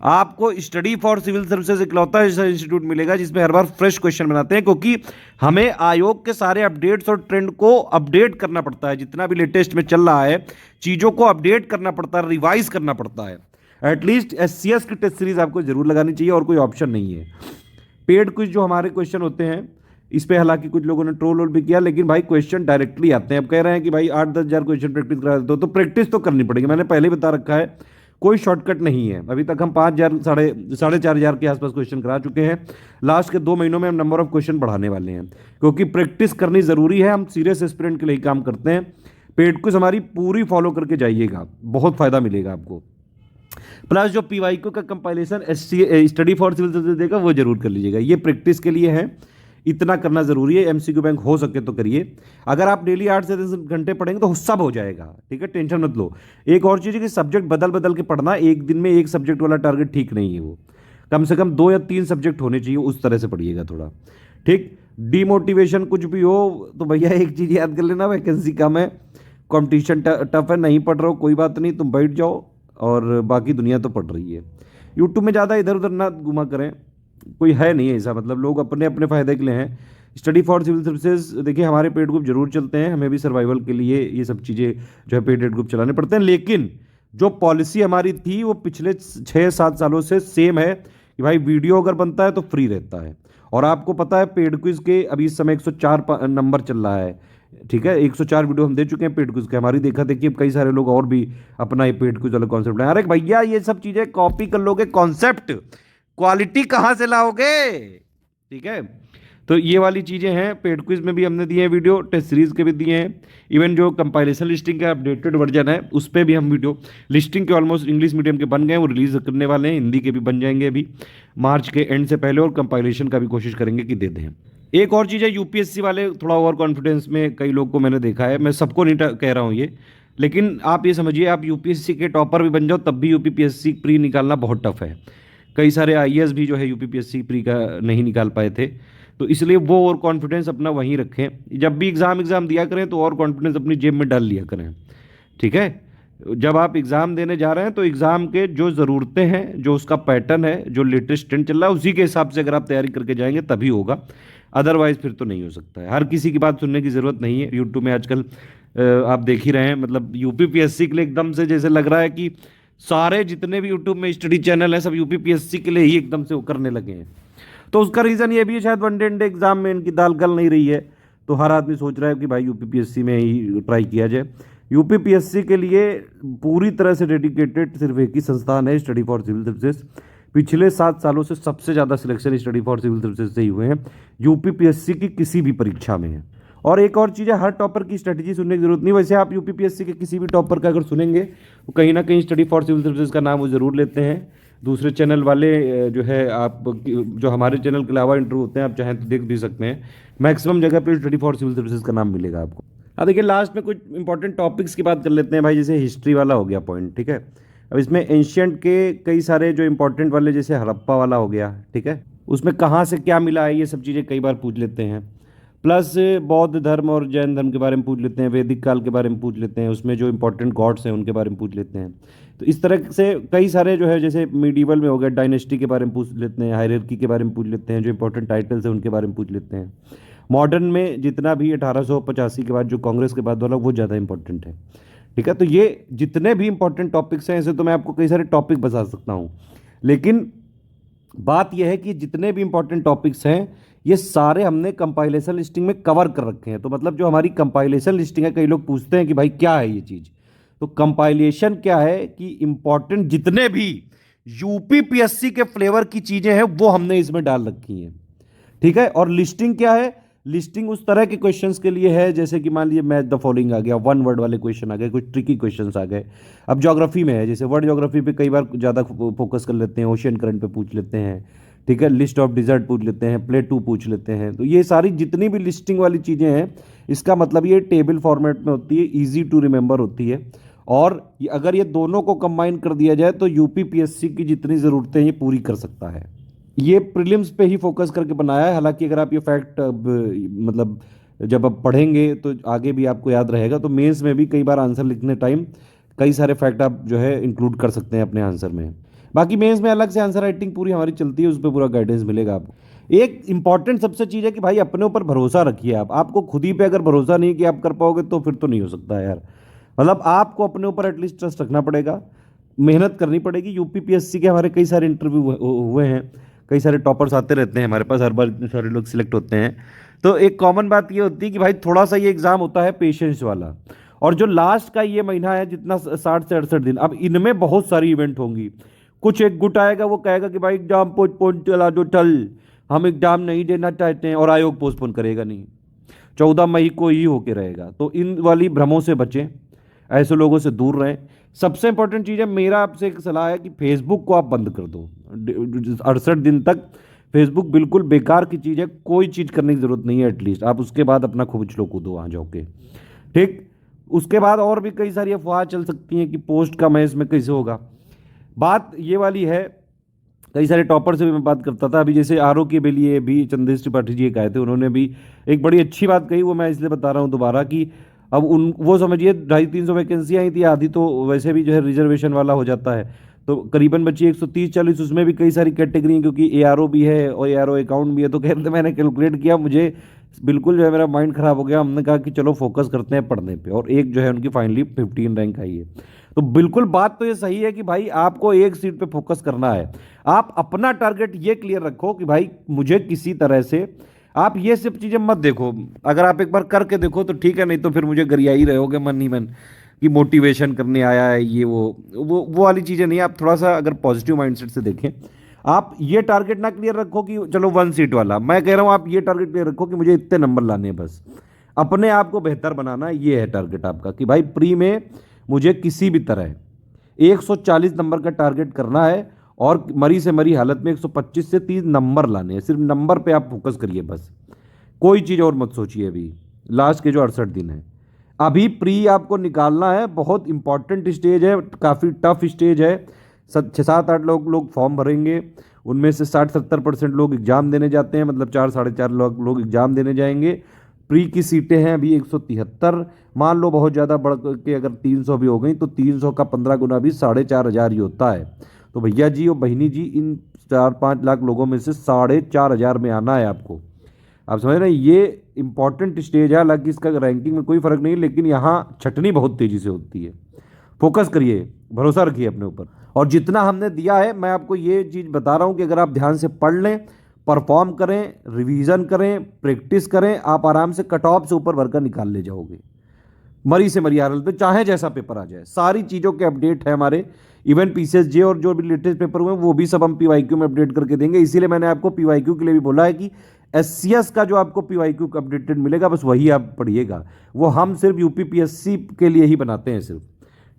आपको स्टडी फॉर सिविल सर्विसेज इकलौता ऐसा इंस्टीट्यूट मिलेगा जिसमें हर बार फ्रेश क्वेश्चन बनाते हैं, क्योंकि हमें आयोग के सारे अपडेट्स और ट्रेंड को अपडेट करना पड़ता है। जितना भी लेटेस्ट में चल रहा है चीज़ों को अपडेट करना पड़ता है, रिवाइज करना पड़ता है। एटलीस्ट SCS की टेस्ट सीरीज आपको जरूर लगानी चाहिए, और कोई ऑप्शन नहीं है। पेड क्विज जो हमारे क्वेश्चन होते हैं, इस पे हालांकि कुछ लोगों ने ट्रोल भी किया, लेकिन भाई क्वेश्चन डायरेक्टली आते हैं। अब कह रहे हैं कि भाई 8-10 हज़ार क्वेश्चन प्रैक्टिस करा देते हो, तो प्रैक्टिस तो करनी पड़ेगी। मैंने पहले ही बता रखा है, कोई शॉर्टकट नहीं है। अभी तक हम 5,000 साढ़े 4,000 के आसपास क्वेश्चन करा चुके हैं। लास्ट के 2 महीनों में हम नंबर ऑफ क्वेश्चन बढ़ाने वाले हैं, क्योंकि प्रैक्टिस करनी ज़रूरी है। हम सीरियस एस्पिरेंट के लिए काम करते हैं। पेड क्विज हमारी पूरी फॉलो करके जाइएगा, बहुत फ़ायदा मिलेगा आपको। प्लस जो PYQ का compilation study for civil services देगा वो जरूर कर लीजिएगा, ये प्रैक्टिस के लिए है, इतना करना जरूरी है। MCQ बैंक हो सके तो करिए। अगर आप डेली 8 से 10 घंटे पढ़ेंगे तो सब हो जाएगा, ठीक है, टेंशन मत लो। एक और चीज़ है कि सब्जेक्ट बदल बदल के पढ़ना, एक दिन में एक सब्जेक्ट वाला टारगेट ठीक नहीं है। वो कम से कम 2 या 3 सब्जेक्ट होने चाहिए, उस तरह से पढ़िएगा थोड़ा, ठीक। डीमोटिवेशन कुछ भी हो तो भैया एक चीज़ याद कर लेना, वैकेंसी कम है, कॉम्पिटिशन टफ है, नहीं पढ़ रहे हो कोई बात नहीं, तुम बैठ जाओ, और बाकी दुनिया तो पढ़ रही है। यूट्यूब में ज़्यादा इधर उधर ना घुमा करें, कोई है नहीं ऐसा, मतलब लोग अपने अपने फ़ायदे के लिए हैं। स्टडी फॉर सिविल सर्विसेज देखिए, हमारे पेड ग्रुप जरूर चलते हैं, हमें भी सर्वाइवल के लिए ये सब चीज़ें जो है पेड ग्रुप चलाने पड़ते हैं। लेकिन जो पॉलिसी हमारी थी वो पिछले 6-7 सालों से सेम है कि भाई वीडियो अगर बनता है तो फ्री रहता है। और आपको पता है पेड क्विज के अभी इस समय 104 नंबर चल रहा है, ठीक है। 104 वीडियो हम दे चुके हैं पेड क्विज के। हमारी देखा देखिए कई सारे लोग और भी अपना ये पेड क्विज वाला कॉन्सेप्ट बनाए। अरे भैया ये सब चीज़ें कॉपी कर लोगे, कॉन्सेप्ट क्वालिटी कहाँ से लाओगे, ठीक है। तो ये वाली चीज़ें हैं। पेड क्विज में भी हमने दिए हैं वीडियो, टेस्ट सीरीज के भी दिए हैं। इवन जो कंपाइलेशन लिस्टिंग का अपडेटेड वर्जन है उस पर भी हम वीडियो, लिस्टिंग के ऑलमोस्ट इंग्लिश मीडियम के बन गए, वो रिलीज करने वाले हैं, हिंदी के भी बन जाएंगे अभी मार्च के एंड से पहले, और कंपाइलेशन का भी कोशिश करेंगे कि दे दें। एक और चीज़ है, यूपीएससी वाले थोड़ा ओवर कॉन्फिडेंस में कई लोग को मैंने देखा है, मैं सबको नहीं कह रहा हूँ ये, लेकिन आप ये समझिए, आप यूपीएससी के टॉपर भी बन जाओ तब भी यूपीपीएससी प्री निकालना बहुत टफ है। कई सारे आईएएस भी जो है यूपीपीएससी प्री का नहीं निकाल पाए थे। तो इसलिए वो और कॉन्फिडेंस अपना वहीं रखें, जब भी एग्ज़ाम दिया करें तो और कॉन्फिडेंस अपनी जेब में डाल लिया करें। ठीक है, जब आप एग्ज़ाम देने जा रहे हैं तो एग्ज़ाम के जो ज़रूरतें हैं, जो उसका पैटर्न है, जो लेटेस्ट ट्रेंड चल रहा है, उसी के हिसाब से अगर आप तैयारी करके जाएंगे तभी होगा, अदरवाइज फिर तो नहीं हो सकता है। हर किसी की बात सुनने की ज़रूरत नहीं है। यूट्यूब में आजकल आप देख ही रहे हैं, मतलब यूपीपीएससी के लिए एकदम से जैसे लग रहा है कि सारे जितने भी यूट्यूब में स्टडी चैनल हैं सब यूपीपीएससी के लिए ही एकदम से वो करने लगे हैं। तो उसका रीज़न ये भी है, शायद वनडे एंड एग्जाम में इनकी दाल गल नहीं रही है, तो हर आदमी सोच रहा है कि भाई यूपीपीएससी में ही ट्राई किया जाए। यूपीपीएससी के लिए पूरी तरह से डेडिकेटेड सिर्फ एक ही संस्थान है, स्टडी फॉर सिविल सर्विसेज। पिछले 7 सालों से सबसे ज़्यादा selection study for civil services से ही हुए हैं यूपीपीएससी की किसी भी परीक्षा में है। और एक और चीज़ है, हर टॉपर की स्ट्रेटजी सुनने की जरूरत नहीं। वैसे आप यूपीपीएससी के किसी भी टॉपर का अगर सुनेंगे तो कहीं ना कहीं स्टडी फॉर सिविल सर्विसेज का नाम वो ज़रूर लेते हैं। दूसरे चैनल वाले जो है, आप जो हमारे चैनल के अलावा इंटरव्यू होते हैं, आप चाहें तो देख भी सकते हैं, मैक्सिमम जगह पे स्टडी फॉर सिविल सर्विसेज का नाम मिलेगा आपको। अब देखिए, लास्ट में कुछ इंपॉर्टेंट टॉपिक्स की बात कर लेते हैं भाई। जैसे हिस्ट्री वाला हो गया पॉइंट, ठीक है। अब इसमें एंशियंट के कई सारे जो इंपॉर्टेंट वाले, जैसे हड़प्पा वाला हो गया, ठीक है, उसमें कहाँ से क्या मिला है, ये सब चीज़ें कई बार पूछ लेते हैं। प्लस बौद्ध धर्म और जैन धर्म के बारे में पूछ लेते हैं, वैदिक काल के बारे में पूछ लेते हैं, उसमें जो इंपॉर्टेंट गॉड्स हैं उनके बारे में पूछ लेते हैं। तो इस तरह से कई सारे जो है, जैसे मीडिवल में हो गया, डायनेस्टी के बारे में पूछ लेते हैं, हायरार्की के बारे में पूछ लेते हैं, जो इंपॉर्टेंट टाइटल्स हैं उनके बारे में पूछ लेते हैं। मॉडर्न में जितना भी 1885 के बाद जो कांग्रेस के बाद वाला, वो ज़्यादा इंपॉर्टेंट है। ठीक है, तो ये जितने भी इंपॉर्टेंट टॉपिक्स हैं, ऐसे तो मैं आपको कई सारे टॉपिक बता सकता हूँ, लेकिन बात यह है कि जितने भी इंपॉर्टेंट टॉपिक्स हैं ये सारे हमने कंपाइलेशन लिस्टिंग में कवर कर रखे हैं। तो मतलब जो हमारी कंपाइलेशन लिस्टिंग है, कई लोग पूछते हैं कि भाई क्या है ये चीज़, तो कंपाइलेशन क्या है कि इंपॉर्टेंट जितने भी यूपीपीएससी के फ्लेवर की चीज़ें हैं वो हमने इसमें डाल रखी हैं। ठीक है, और लिस्टिंग क्या है, लिस्टिंग उस तरह के क्वेश्चंस के लिए है, जैसे कि मान लीजिए मैच द फॉलोइंग आ गया, वन वर्ड वाले क्वेश्चन आ गए, कुछ ट्रिकी क्वेश्चंस आ गए। अब ज्योग्राफी में है, जैसे वर्ल्ड ज्योग्राफी पे कई बार ज़्यादा फोकस कर लेते हैं, ओशियन करंट पे पूछ लेते हैं, ठीक है, लिस्ट ऑफ डिजर्ट पूछ लेते हैं, प्लेटू पूछ लेते हैं। तो ये सारी जितनी भी लिस्टिंग वाली चीज़ें हैं, इसका मतलब ये टेबल फॉर्मेट में होती है, ईजी टू रिमेंबर होती है। और अगर ये दोनों को कंबाइन कर दिया जाए तो यूपीपीएससी की जितनी ज़रूरतें ये पूरी कर सकता है। ये प्रीलिम्स पे ही फोकस करके बनाया है, हालांकि अगर आप ये फैक्ट मतलब जब आप पढ़ेंगे तो आगे भी आपको याद रहेगा। तो मेंस में भी कई बार आंसर लिखने टाइम कई सारे फैक्ट आप जो है इंक्लूड कर सकते हैं अपने आंसर में। बाकी मेंस में अलग से आंसर राइटिंग पूरी हमारी चलती है, उस पर पूरा गाइडेंस मिलेगा आपको। एक इंपॉर्टेंट सबसे चीज़ है कि भाई अपने ऊपर भरोसा रखिए। आप आपको खुद ही पे अगर भरोसा नहीं कि आप कर पाओगे तो फिर तो नहीं हो सकता यार। मतलब आपको अपने ऊपर एटलीस्ट ट्रस्ट रखना पड़ेगा, मेहनत करनी पड़ेगी। यूपीपीएससी के हमारे कई सारे इंटरव्यू हुए हैं, कई सारे टॉपर्स आते रहते हैं हमारे पास, हर बार इतने सारे लोग सिलेक्ट होते हैं। तो एक कॉमन बात ये होती है कि भाई थोड़ा सा ये एग्ज़ाम होता है पेशेंस वाला, और जो लास्ट का ये महीना है जितना 60 से 68 दिन, अब इनमें बहुत सारी इवेंट होंगी। कुछ एक गुट आएगा, वो कहेगा कि भाई एग्जाम पोस्टपोन चला दो, चल हम एग्जाम नहीं देना चाहते हैं, और आयोग पोस्टपोन करेगा नहीं, 14 मई को ही होके रहेगा। तो इन वाली भ्रमों से बचें, ऐसे लोगों से दूर रहें। सबसे इंपॉर्टेंट चीज़ है, मेरा आपसे एक सलाह है कि फेसबुक को आप बंद कर दो। 68 दिन तक फेसबुक बिल्कुल बेकार की चीज़ है, कोई चीज़ करने की ज़रूरत नहीं है। एटलीस्ट आप उसके बाद अपना खूब उछलो कूदो वहाँ जाओगे, ठीक। उसके बाद और भी कई सारी अफवाह चल सकती हैं कि पोस्ट का मैच में कैसे होगा। बात ये वाली है, कई सारे टॉपर से भी मैं बात करता था, अभी जैसे आरओ के लिए भी चंदेश त्रिपाठी जी एक आए थे, उन्होंने भी एक बड़ी अच्छी बात कही, वो मैं इसलिए बता रहा हूँ दोबारा कि अब उन वो समझिए 250-300 वैकेंसी आई थी, आधी तो वैसे भी जो है रिजर्वेशन वाला हो जाता है, तो करीबन बची 130-40। उसमें भी कई सारी कैटेगरी हैं, क्योंकि एआरओ भी है और एआरओ अकाउंट भी है। तो कहते मैंने कैलकुलेट किया, मुझे बिल्कुल जो है मेरा माइंड ख़राब हो गया। हमने कहा कि चलो फोकस करते हैं पढ़ने पे, और एक जो है उनकी फाइनली 15 रैंक आई है। तो बिल्कुल बात तो ये सही है कि भाई आपको एक सीट पे फोकस करना है। आप अपना टारगेट ये क्लियर रखो कि भाई मुझे किसी तरह से, आप ये सब चीज़ें मत देखो। अगर आप एक बार करके देखो तो ठीक है, नहीं तो फिर मुझे गरिया ही रहोगे मन ही मन कि मोटिवेशन करने आया है ये वो वाली चीज़ें नहीं। आप थोड़ा सा अगर पॉजिटिव माइंडसेट से देखें, आप ये टारगेट ना क्लियर रखो कि चलो 1 सीट वाला, मैं कह रहा हूँ आप ये टारगेट क्लियर रखो कि मुझे इतने नंबर लाने हैं, बस अपने आप को बेहतर बनाना है। ये है टारगेट आपका कि भाई प्री में मुझे किसी भी तरह 140 नंबर का टारगेट करना है, और मरी से मरी हालत में 125 से 30 नंबर लाने हैं। सिर्फ नंबर पे आप फोकस करिए बस, कोई चीज़ और मत सोचिए। अभी लास्ट के जो 68 दिन हैं, अभी प्री आपको निकालना है, बहुत इंपॉर्टेंट स्टेज है, काफ़ी टफ स्टेज है। 6-7-8 लोग फॉर्म भरेंगे, उनमें से 60-70% लोग एग्ज़ाम देने जाते हैं, मतलब 4-4.5 लाख लोग एग्ज़ाम देने जाएंगे। प्री की सीटें हैं अभी 173। मान लो बहुत ज़्यादा बढ़ के अगर 300 भी हो गई तो 300 का 15 गुना भी 4,500 ही होता है। तो भैया जी और बहनी जी, इन 4-5 लाख लोगों में से 4,500 में आना है आपको। आप समझ रहे हैं, ये इंपॉर्टेंट स्टेज है। हालांकि इसका रैंकिंग में कोई फर्क नहीं है, लेकिन यहाँ छटनी बहुत तेजी से होती है। फोकस करिए, भरोसा रखिए अपने ऊपर। और जितना हमने दिया है, मैं आपको ये चीज़ बता रहा हूँ कि अगर आप ध्यान से पढ़ लें, परफॉर्म करें, रिवीजन करें, प्रैक्टिस करें, आप आराम से कट ऑफ से ऊपर भरकर निकाल ले जाओगे। मरी से मरी हालत में चाहे जैसा पेपर आ जाए, सारी चीज़ों के अपडेट है हमारे। इवन पीसीएसजे और जो भी लेटेस्ट पेपर हुए वो भी सब हम पीवाईक्यू में अपडेट करके देंगे। इसीलिए मैंने आपको पीवाईक्यू के लिए भी बोला है कि एससीएस का जो आपको पीवाईक्यू अपडेटेड मिलेगा बस वही आप पढ़िएगा। वो हम सिर्फ यूपीपीएससी के लिए ही बनाते हैं सिर्फ,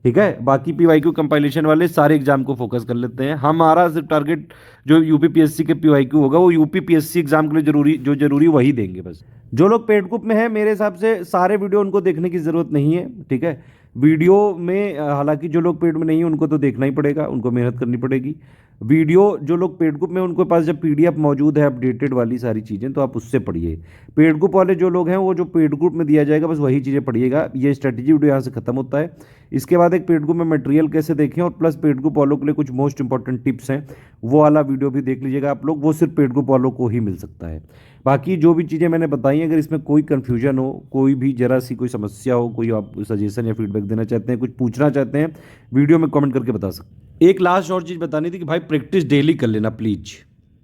ठीक है। बाकी पीवाईक्यू कंपाइलेशन वाले सारे एग्जाम को फोकस कर लेते हैं। हमारा सिर्फ टारगेट जो यूपीपीएससी के पीवाईक्यू होगा वो यूपीपीएससी एग्जाम के लिए जरूरी वही देंगे बस। जो लोग पेड ग्रुप में है, मेरे हिसाब से सारे वीडियो उनको देखने की ज़रूरत नहीं है, ठीक है। वीडियो में हालांकि जो लोग पेड में नहीं है उनको तो देखना ही पड़ेगा, उनको मेहनत करनी पड़ेगी। वीडियो जो लोग पेड ग्रुप में, उनके पास जब पीडीएफ मौजूद है अपडेटेड वाली सारी चीज़ें, तो आप उससे पढ़िए। पेड ग्रुप वाले जो लोग हैं वो जो पेड ग्रुप में दिया जाएगा बस वही चीज़ें पढ़िएगा। ये स्ट्रेटेजी वीडियो यहाँ से खत्म होता है। इसके बाद एक पेड ग्रुप में मटेरियल कैसे देखें और प्लस पेड ग्रुप वालों के लिए कुछ मोस्ट इंपॉर्टेंट टिप्स हैं, वो वाला वीडियो भी देख लीजिएगा आप लोग। वो सिर्फ पेड ग्रुप वालों को ही मिल सकता है। बाकी जो भी चीज़ें मैंने बताई, अगर इसमें कोई कन्फ्यूजन हो, कोई भी जरा सी कोई समस्या हो, कोई आप सजेशन या फीडबैक देना चाहते हैं, कुछ पूछना चाहते हैं, वीडियो में कमेंट करके बता सकते हैं। एक लास्ट और चीज़ बतानी थी कि भाई प्रैक्टिस डेली कर लेना प्लीज।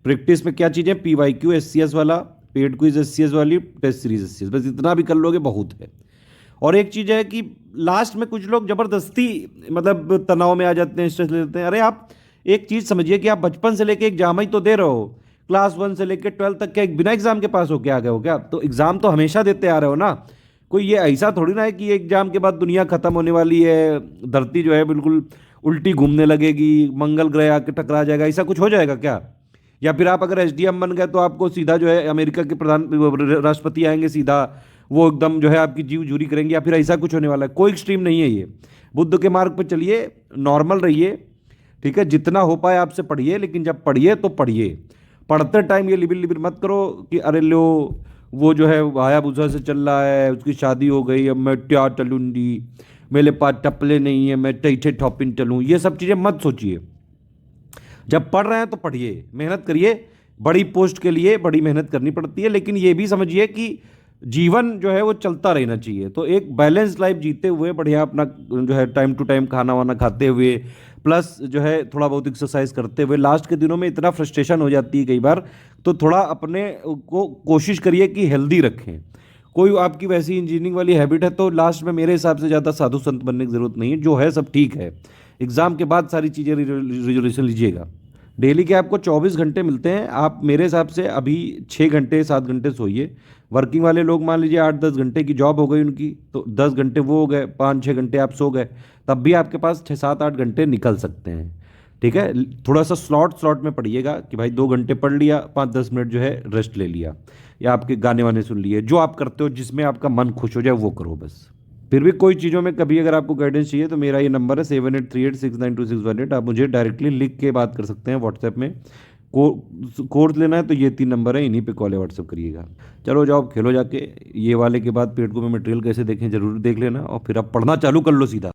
प्रैक्टिस में क्या चीज़ें, पीवाईक्यू एससीएस वाला, पेड क्विज एससीएस वाली, टेस्ट सीरीज एससीएस, बस इतना भी कर लोगे बहुत है। और एक चीज़ है कि लास्ट में कुछ लोग ज़बरदस्ती मतलब तनाव में आ जाते हैं, स्ट्रेस ले लेते हैं। अरे आप एक चीज़ समझिए कि आप बचपन से लेके एग्जाम ही तो दे रहे हो, क्लास 1 से लेकर 12 तक, क्या बिना एग्जाम के पास हो के आ गए हो क्या? तो एग्जाम तो हमेशा देते आ रहे हो ना। कोई ये ऐसा थोड़ी ना है कि एग्जाम के बाद दुनिया खत्म होने वाली है, धरती जो है बिल्कुल उल्टी घूमने लगेगी, मंगल ग्रह आके टकरा जाएगा, ऐसा कुछ हो जाएगा क्या? या फिर आप अगर एसडीएम बन गए तो आपको सीधा जो है अमेरिका के प्रधान राष्ट्रपति आएंगे सीधा, वो एकदम जो है आपकी जीव झूरी करेंगे, या फिर ऐसा कुछ होने वाला है? कोई एक्सट्रीम नहीं है ये। बुद्ध के मार्ग पर चलिए, नॉर्मल रहिए, ठीक है। जितना हो पाए आपसे पढ़िए, लेकिन जब पढ़िए तो पढ़िए। पढ़ते टाइम ये लिबिर लिबिर मत करो कि अरे लो वो जो है हायाबुसा से चल रहा है, उसकी शादी हो गई, अब मैं क्या चलूंगी, मेरे पास टपले नहीं है, मैं टैठे टॉपिन चलूँ, ये सब चीज़ें मत सोचिए। जब पढ़ रहे हैं तो पढ़िए, मेहनत करिए। बड़ी पोस्ट के लिए बड़ी मेहनत करनी पड़ती है, लेकिन ये भी समझिए कि जीवन जो है वो चलता रहना चाहिए। तो एक बैलेंस लाइफ जीते हुए बढ़िया अपना जो है टाइम टू टाइम खाना वाना खाते हुए, प्लस जो है थोड़ा बहुत एक्सरसाइज करते हुए। लास्ट के दिनों में इतना फ्रस्ट्रेशन हो जाती है कई बार, तो थोड़ा अपने को कोशिश करिए कि हेल्दी रखें। कोई आपकी वैसी इंजीनियरिंग वाली हैबिट है तो लास्ट में मेरे हिसाब से ज़्यादा साधु संत बनने की ज़रूरत नहीं है, जो है सब ठीक है। एग्ज़ाम के बाद सारी चीज़ें रिजोल्यूशन लीजिएगा। डेली के आपको 24 घंटे मिलते हैं, आप मेरे हिसाब से अभी 6 घंटे 7 घंटे सोइए। वर्किंग वाले लोग मान लीजिए 8-10 घंटे की जॉब हो गई उनकी, तो 10 घंटे वो हो गए, 5-6 घंटे आप सो गए, तब भी आपके पास 6-7-8 घंटे निकल सकते हैं, ठीक है। थोड़ा सा स्लॉट में पढ़िएगा कि भाई 2 घंटे पढ़ लिया, 5-10 मिनट जो है रेस्ट ले लिया, या आपके गाने वाने सुन लिए, जो आप करते हो जिसमें आपका मन खुश हो जाए वो करो बस। फिर भी कोई चीज़ों में कभी अगर आपको गाइडेंस चाहिए तो मेरा ये नंबर है 7838692618। आप मुझे डायरेक्टली लिख के बात कर सकते हैं व्हाट्सएप में। कोर्स लेना है तो ये 3 नंबर है, इन्हीं पे कॉल या व्हाट्सएप करिएगा। चलो जाओ खेलो जाके। ये वाले के बाद पेड को में मटेरियल कैसे देखें जरूर देख लेना, और फिर आप पढ़ना चालू कर लो सीधा।